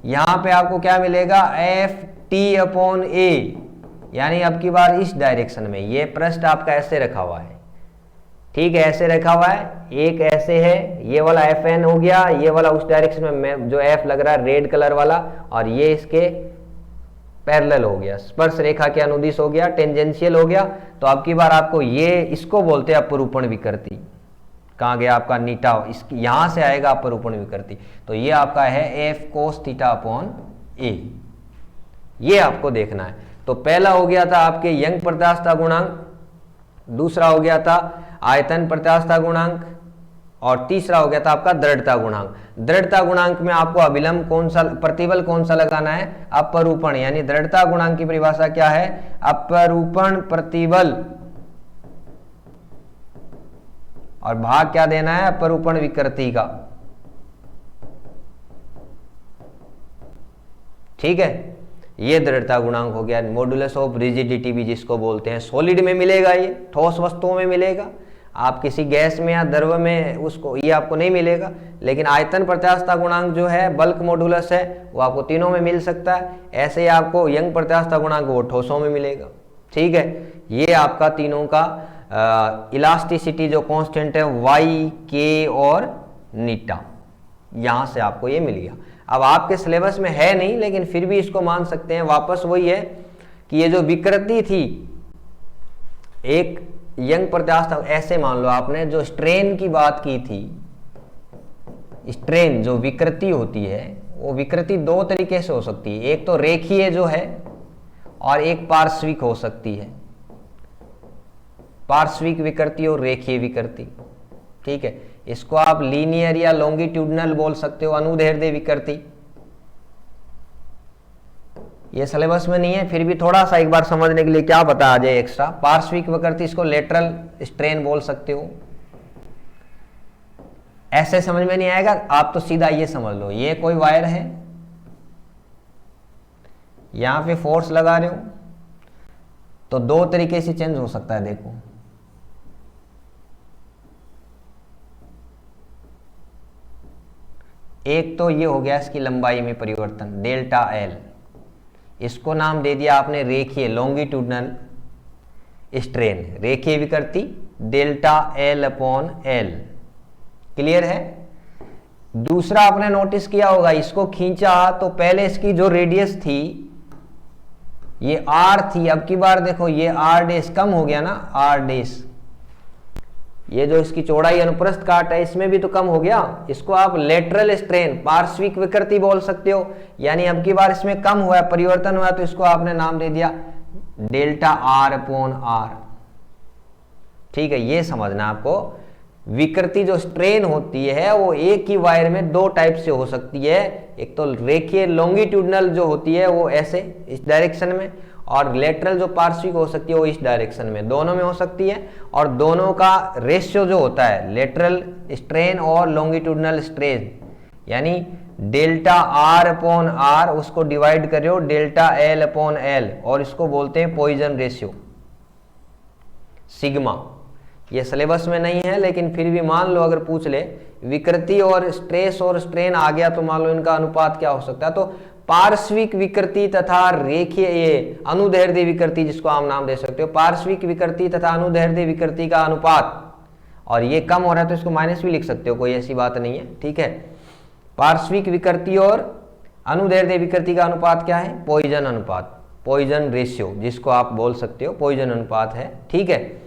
यहां पे आपको क्या मिलेगा, एफ टी अपॉन ए, यानी अब की बार इस डायरेक्शन में, ये पृष्ठ आपका ऐसे रखा हुआ है, ठीक है, ऐसे रखा हुआ है, एक ऐसे है, ये वाला एफ एन हो गया, ये वाला उस डायरेक्शन में जो एफ लग रहा है रेड कलर वाला, और ये इसके पैरेलल हो गया, स्पर्श रेखा के अनुदिश हो गया, टेंजेंशियल हो गया। तो अब की बार आपको ये, इसको बोलते हैं अपरूपण विकृति। कहाँ गया आपका नीटा, इसकी यहां से आएगा अपरूपण विकृति, तो ये आपका है एफ कोस थीटा अपॉन ए, ये आपको देखना है। तो पहला हो गया था आपके यंग प्रत्यास्थता गुणांक, दूसरा हो गया था आयतन प्रत्यास्थता गुणांक, और तीसरा हो गया था आपका दृढ़ता गुणांक। दृढ़ता गुणांक में आपको अभिलंब कौन सा, प्रतिबल कौन सा लगाना है, अपरूपण, यानी दृढ़ता गुणांक की परिभाषा क्या है, अपरूपण प्रतिबल, और भाग क्या देना है, अपरूपण विकृति का, ठीक है। ये दृढ़ता गुणांक हो गया। मॉडुलस ऑफ रिजिडिटी भी जिसको बोलते हैं, सॉलिड में मिलेगा, ये ठोस वस्तुओं में मिलेगा, आप किसी गैस में या द्रव में उसको, ये आपको नहीं मिलेगा। लेकिन आयतन प्रत्यास्थता गुणांक जो है, बल्क मॉडुलस है, वो आपको तीनों में मिल सकता है। ऐसे ही आपको यंग प्रत्यास्थता गुणांक वो ठोसों में मिलेगा, ठीक है। ये आपका तीनों का इलास्टिसिटी जो कांस्टेंट है, वाई, के और नीटा, यहां से आपको ये मिल गया। अब आपके सिलेबस में है नहीं, लेकिन फिर भी इसको मान सकते हैं। वापस वही है कि ये जो विकृति थी, एक यंग प्रत्यास्थ, ऐसे मान लो आपने जो स्ट्रेन की बात की थी, स्ट्रेन जो विकृति होती है, वो विकृति दो तरीके से हो सकती है, एक तो रेखीय जो है, और एक पार्श्विक हो सकती है, पार्श्विक विकृति और रेखीय विकृति, ठीक है। इसको आप लीनियर या लॉन्गिट्यूडनल बोल सकते हो, अनुदैर्ध्य विकृति। ये सिलेबस में नहीं है, फिर भी थोड़ा सा एक बार समझने के लिए क्या पता आ जाए एक्स्ट्रा। पार्श्विक विकृति, इसको लेटरल स्ट्रेन बोल सकते हो। ऐसे समझ में नहीं आएगा, आप तो सीधा ये समझ लो, ये कोई वायर है, यहां पे फोर्स लगा रहे हो, तो दो तरीके से चेंज हो सकता है। देखो, एक तो ये हो गया इसकी लंबाई में परिवर्तन, डेल्टा एल, इसको नाम दे दिया आपने रेखीय, लॉन्गिट्यूडनल स्ट्रेन, रेखीय विकृति, delta L upon L. Clear है। दूसरा आपने नोटिस किया होगा, इसको खींचा तो पहले इसकी जो रेडियस थी ये आर थी, अब की बार देखो ये आर डेस कम हो गया ना, आर डेस, ये जो इसकी चौड़ाई अनुप्रस्थ काट है इसमें भी तो कम हो गया। इसको आप लेटरल स्ट्रेन, पार्श्विक विकृति बोल सकते हो, यानी अब की बार इसमें कम हुआ है, परिवर्तन हुआ, तो इसको आपने नाम दे दिया डेल्टा आर अपॉन आर, ठीक है। ये समझना आपको, विकृति जो स्ट्रेन होती है वो एक ही वायर में दो टाइप से हो सकती है। एक तो रेखीय लॉन्गिट्यूडनल जो होती है वो ऐसे इस डायरेक्शन में, और लेटरल जो पार्श्विक हो सकती है वो इस डायरेक्शन में, दोनों में हो सकती है। और दोनों का रेशियो जो होता है लेटरल स्ट्रेन और लॉन्गिट्यूडनल स्ट्रेन, यानी डेल्टा आर अपॉन आर, उसको डिवाइड कर रहे हो डेल्टा एल अपॉन एल, और इसको बोलते हैं पॉइजन रेशियो सिग्मा। ये सिलेबस में नहीं है लेकिन फिर भी मान लो अगर पूछ ले विकृति और स्ट्रेस और स्ट्रेन आ गया तो मान लो इनका अनुपात क्या हो सकता है। तो पार्श्विक विकृति तथा रेखीय, ये अनुदैर्ध्य विकृति जिसको आप नाम दे सकते हो, पार्श्विक विकृति तथा अनुदैर्ध्य विकृति का अनुपात, और ये कम हो रहा है तो इसको माइनस भी लिख सकते हो, कोई ऐसी बात नहीं है, ठीक है। पार्श्विक विकृति और अनुदैर्ध्य विकृति का अनुपात क्या है? पॉइजन अनुपात, पॉइजन रेशियो जिसको आप बोल सकते हो, पॉइजन अनुपात है, ठीक है।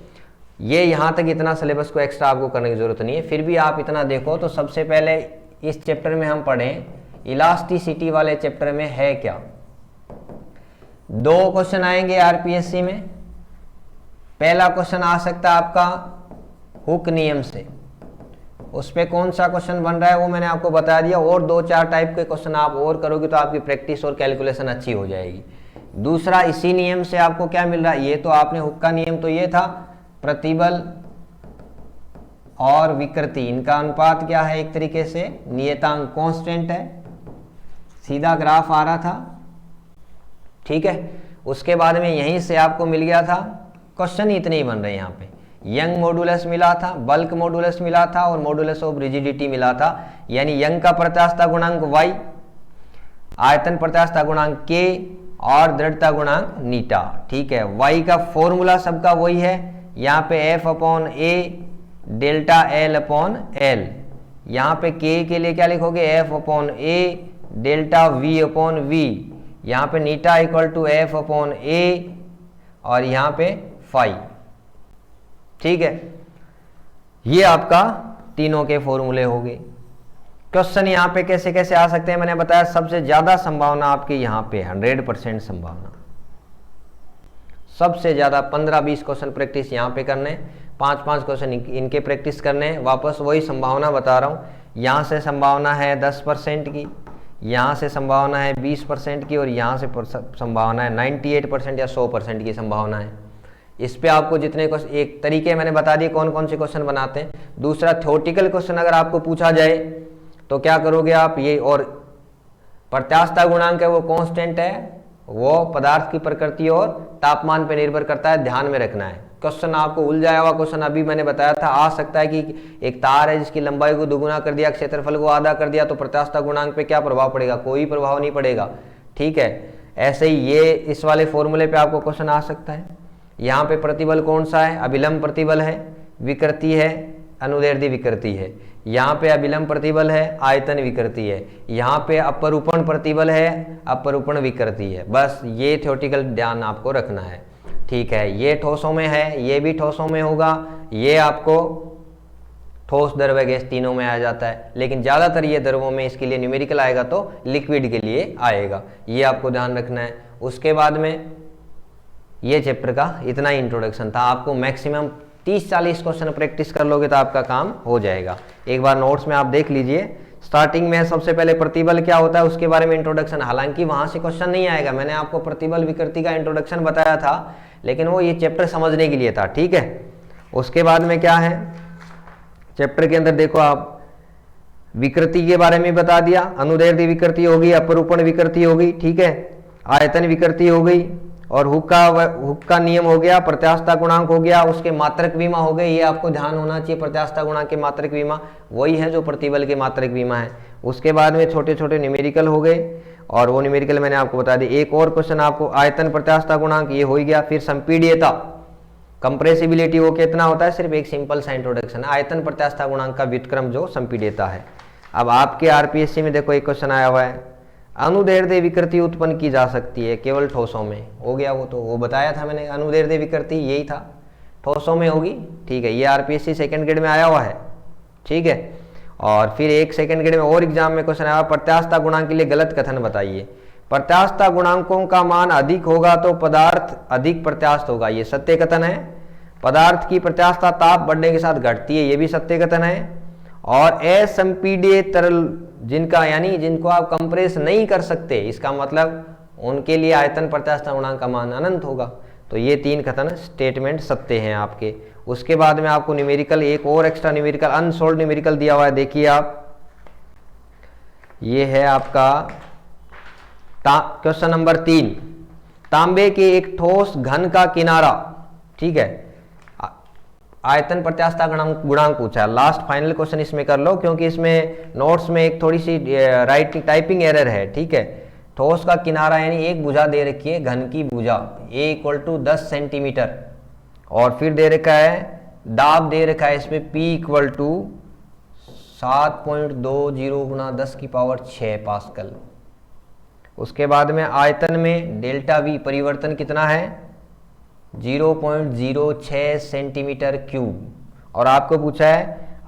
ये यहां तक इतना सिलेबस को एक्स्ट्रा आपको करने की जरूरत नहीं है। फिर भी आप इतना देखो तो सबसे पहले इस चैप्टर में हम पढ़ें इलास्टिसिटी वाले चैप्टर में है क्या। दो क्वेश्चन आएंगे आरपीएससी में। पहला क्वेश्चन आ सकता है आपका हुक नियम से, उस पे कौन सा क्वेश्चन बन रहा है वो मैंने आपको बता दिया, और दो चार टाइप के क्वेश्चन आप और करोगे तो आपकी प्रैक्टिस और कैलकुलेशन अच्छी हो जाएगी। दूसरा, इसी नियम से आपको क्या मिल रहा है, ये तो आपने हुक का नियम तो ये था, प्रतिबल और विकृति इनका अनुपात क्या है, एक तरीके से नियतांक कांस्टेंट है, सीधा ग्राफ आ रहा था, ठीक है। उसके बाद में यहीं से आपको मिल गया था, क्वेश्चन इतने ही बन रहे हैं यहाँ पे, यंग मॉडुलस मिला था, बल्क मॉडुलस मिला था और मॉडुलस ऑफ रिजिडिटी मिला था, यानी यंग का प्रत्यास्थता गुणांक y, आयतन प्रत्यास्थता गुणांक k और दृढ़ता गुणांक नीटा, ठीक है। y का फॉर्मूला सबका वही है, यहाँ पे f upon a delta l upon l, यहाँ पे k के लिए क्या लिखोगे, f upon a delta v upon v, यहाँ पे नीटा equal to f upon a और यहाँ पे फाई, ठीक है। ये आपका तीनों के फॉर्मूले हो गए। क्वेश्चन यहाँ पे कैसे कैसे आ सकते हैं मैंने बताया, सबसे ज्यादा संभावना आपकी यहाँ पे 100% संभावना, सबसे ज्यादा 15-20 क्वेश्चन प्रैक्टिस यहाँ पे करने, 5-5 क्वेश्चन इनके प्रैक्टिस करने। वापस वही संभावना बता रहा हूँ, यहाँ से संभावना है 10% की, यहाँ से संभावना है 20% की, और यहाँ से संभावना है 98% या 100% की संभावना है। इस पे आपको जितने क्वेश्चन, एक तरीके मैंने बता दिए कौन कौन से क्वेश्चन बनाते हैं। दूसरा, थ्योरेटिकल क्वेश्चन अगर आपको पूछा जाए तो क्या करोगे आप, ये और प्रत्यास्थता गुणांक है वो कांस्टेंट है, वो पदार्थ की प्रकृति और तापमान पर निर्भर करता है, ध्यान में रखना है। क्वेश्चन आपको उलझाया हुआ क्वेश्चन अभी मैंने बताया था, आ सकता है कि एक तार है जिसकी लंबाई को दुगुना कर दिया, क्षेत्रफल को आधा कर दिया, तो प्रत्यास्थता गुणांक पे क्या प्रभाव पड़ेगा, कोई प्रभाव नहीं पड़ेगा, ठीक है। ऐसे ही ये इस वाले फॉर्मूले पे आपको क्वेश्चन आ सकता है। यहाँ पे प्रतिबल कौन सा है, अभिलंब प्रतिबल है, विकृति है, अनुदैर्ध्य विकृति है। यहाँ पे अभिलंब प्रतिबल है, आयतन विकृति है। यहाँ पे अपरूपण प्रतिबल है, अपरूपण विकृति है। बस ये थ्योरेटिकल ध्यान आपको रखना है, ठीक है। ये ठोसों में है, ये भी ठोसों में होगा, ये आपको ठोस द्रव्य गैस तीनों में आ जाता है, लेकिन ज़्यादातर ये द्रवों में इसके लिए न्यूमेरिकल आएगा तो लिक्विड के लिए आएगा, ये आपको ध्यान रखना है। उसके बाद में ये चैप्टर का इतना ही इंट्रोडक्शन था। आपको मैक्सिमम 30-40 क्वेश्चन प्रैक्टिस कर लोगे तो आपका काम हो जाएगा। एक बार नोट्स में आप देख लीजिए, स्टार्टिंग में सबसे पहले प्रतिबल क्या होता है उसके बारे में इंट्रोडक्शन, हालांकि वहां से क्वेश्चन नहीं आएगा, मैंने आपको प्रतिबल विकृति का इंट्रोडक्शन बताया था, लेकिन वो ये चैप्टर समझने के लिए था, ठीक है। उसके बाद में क्या है चैप्टर के अंदर, देखो आप विकृति के बारे में बता दिया, अनुदैर्ध्य विकृति होगी, अपरूपण विकृति होगी, ठीक है, आयतन विकृति हो गई, और हुक का नियम हो गया, प्रत्यास्थता गुणांक हो गया, उसके मात्रक विमा हो गए, ये आपको ध्यान होना चाहिए। प्रत्यास्थता गुणांक के मात्रक विमा वही है जो प्रतिबल के मात्रक विमा है। उसके बाद में छोटे छोटे न्यूमेरिकल हो गए, और वो न्यूमेरिकल मैंने आपको बता दी। एक और क्वेश्चन आपको आयतन प्रत्यास्थता गुणांक ये हो गया। फिर संपीड्यता, कंप्रेसिबिलिटी, वो कितना होता है, सिर्फ एक सिंपल सा इंट्रोडक्शन है। आयतन प्रत्यास्थता गुणांक का व्युत्क्रम जो संपीड्यता है। अब आपके आरपीएससी में देखो एक क्वेश्चन आया हुआ है, अनुदैर्ध्य विकृति उत्पन्न की जा सकती है केवल ठोसों में, हो गया वो तो, वो बताया था मैंने, अनुदैर्ध्य विकृति यही था, ठोसों में होगी, ठीक है। ये आरपीएससी सेकंड ग्रेड में आया हुआ है, ठीक है। और फिर एक सेकंड ग्रेड में और एग्जाम में क्वेश्चन आया, प्रत्यास्थता गुणांक के लिए गलत कथन बताइए। प्रत्यास्थता गुणांकों का मान अधिक होगा तो पदार्थ अधिक प्रत्यास्थ होगा, ये सत्य कथन है। पदार्थ की प्रत्यास्थता ताप बढ़ने के साथ घटती है, ये भी सत्य कथन है। और असंपीड्य तरल जिनको आप कंप्रेस नहीं कर सकते, इसका मतलब उनके लिए आयतन प्रत्यास्थता गुणांक का मान अनंत होगा। तो ये 3 कथन स्टेटमेंट सत्य हैं आपके। उसके बाद में आपको न्यूमेरिकल, एक और एक्स्ट्रा न्यूमेरिकल, अनसोल्ड न्यूमेरिकल दिया हुआ है। देखिए आप, ये है आपका क्वेश्चन नंबर 3। तांबे के एक ठोस घन का किनारा, ठीक है, आयतन प्रत्यास्थता गुणांक पूछा है। लास्ट फाइनल क्वेश्चन इसमें कर लो, क्योंकि इसमें नोट्स में एक थोड़ी सी टाइपिंग एरर है, ठीक है। ठोस का किनारा यानी एक भुजा दे रखी है, घन की भुजा A = 10 सेंटीमीटर, और फिर दे रखा है दाब दे रखा है इसमें P = 7.20 × 10⁶ पास्कल। उसके बाद में आयतन में डेल्टा V परिवर्तन कितना है, 0.06 सेंटीमीटर क्यूब, और आपको पूछा है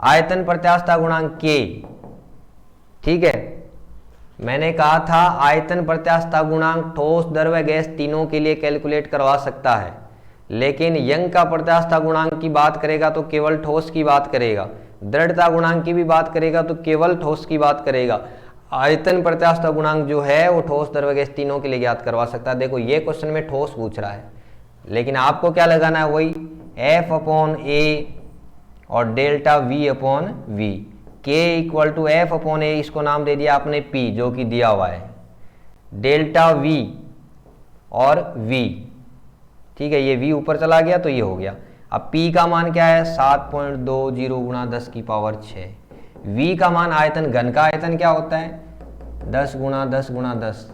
आयतन प्रत्यास्थता गुणांक K, ठीक है। मैंने कहा था आयतन प्रत्यास्थता गुणांक ठोस, द्रव्य, गैस तीनों के लिए कैलकुलेट करवा सकता है, लेकिन यंग का प्रत्यास्थता गुणांक की बात करेगा तो केवल ठोस की बात करेगा, दृढ़ता गुणांक की भी बात करेगा तो केवल ठोस की बात करेगा। आयतन प्रत्यास्थता गुणांक जो है वो ठोस, द्रव्य, गैस तीनों के लिए ज्ञात करवा सकता है। देखो ये क्वेश्चन में ठोस पूछ रहा है, लेकिन आपको क्या लगाना है, वही F/A और डेल्टा V/V। K = F/A, इसको नाम दे दिया आपने P, जो कि दिया हुआ है, डेल्टा V और V, ठीक है। ये V ऊपर चला गया तो ये हो गया। अब P का मान क्या है, 7.20 × 10⁶। V का मान आयतन, घन का आयतन क्या होता है, 10 × 10 × 10,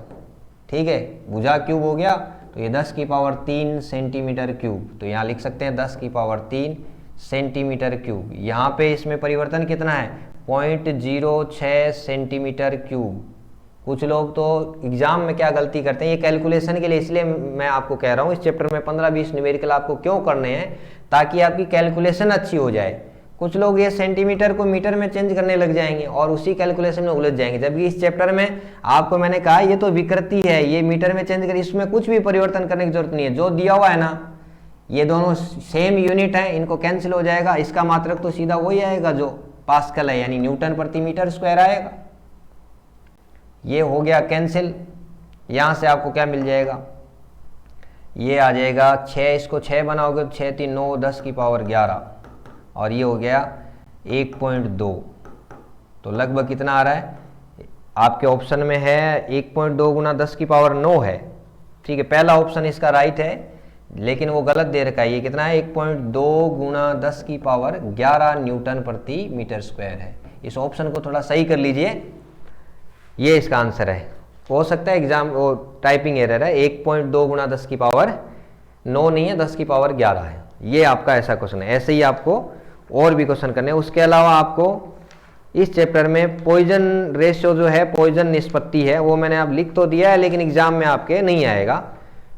ठीक है। भुजा क्यूब हो गया तो ये 10⁻³ सेंटीमीटर क्यूब, तो यहाँ लिख सकते हैं 10⁻³ सेंटीमीटर क्यूब। यहाँ पे इसमें परिवर्तन कितना है, 0.06 सेंटीमीटर क्यूब। कुछ लोग तो एग्जाम में क्या गलती करते हैं, ये कैलकुलेशन के लिए, इसलिए मैं आपको कह रहा हूँ इस चैप्टर में 15-20 न्यूमेरिकल आपको क्यों करने हैं, ताकि आपकी कैलकुलेशन अच्छी हो जाए। कुछ लोग ये सेंटीमीटर को मीटर में चेंज करने लग जाएंगे और उसी कैलकुलेशन में उलझ जाएंगे, जबकि इस चैप्टर में आपको मैंने कहा ये तो विकृति है, ये मीटर में चेंज कर, इसमें कुछ भी परिवर्तन करने की जरूरत नहीं है। जो दिया हुआ है ना, ये दोनों सेम यूनिट है, इनको कैंसिल हो जाएगा, इसका मात्रक तो सीधा वही आएगा जो पास्कल है, यानी न्यूटन प्रति मीटर स्क्वायर आएगा। ये हो गया कैंसिल। यहाँ से आपको क्या मिल जाएगा, ये आ जाएगा 6, इसको 6 बनाओगे तो 6 3 9 10⁻11, और ये हो गया 1.2। तो लगभग कितना आ रहा है, आपके ऑप्शन में है 1.2 × 10⁻9 है, ठीक है। पहला ऑप्शन इसका राइट है, लेकिन वो गलत दे रखा है। ये कितना है, 1.2 × 10⁻11 न्यूटन प्रति मीटर स्क्वायर है। इस ऑप्शन को थोड़ा सही कर लीजिए, ये इसका आंसर है। हो सकता है एग्जाम वो टाइपिंग एरर है, 1.2 × 10⁻9 नहीं है, 10⁻11 है। ये आपका ऐसा क्वेश्चन है। ऐसे ही आपको और भी क्वेश्चन करने हैं। उसके अलावा आपको इस चैप्टर में पॉइजन रेशियो जो है, पॉइजन निष्पत्ति है, वो मैंने अब लिख तो दिया है, लेकिन एग्जाम में आपके नहीं आएगा,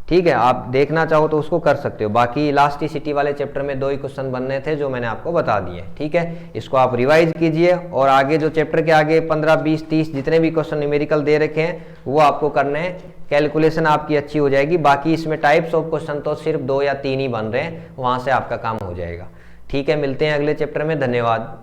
ठीक है। आप देखना चाहो तो उसको कर सकते हो। बाकी इलास्टिसिटी वाले चैप्टर में 2 ही क्वेश्चन बनने थे जो मैंने आपको बता दिए, ठीक है। इसको आप रिवाइज कीजिए, और आगे जो चैप्टर के आगे 15 20 30 जितने भी क्वेश्चन न्यूमेरिकल दे रखे हैं वो आपको करने हैं, कैलकुलेशन आपकी अच्छी हो जाएगी। बाकी इसमें टाइप्स ऑफ क्वेश्चन तो सिर्फ 2 या 3 ही बन रहे हैं, वहां से आपका काम हो जाएगा, ठीक है। मिलते हैं अगले चैप्टर में, धन्यवाद।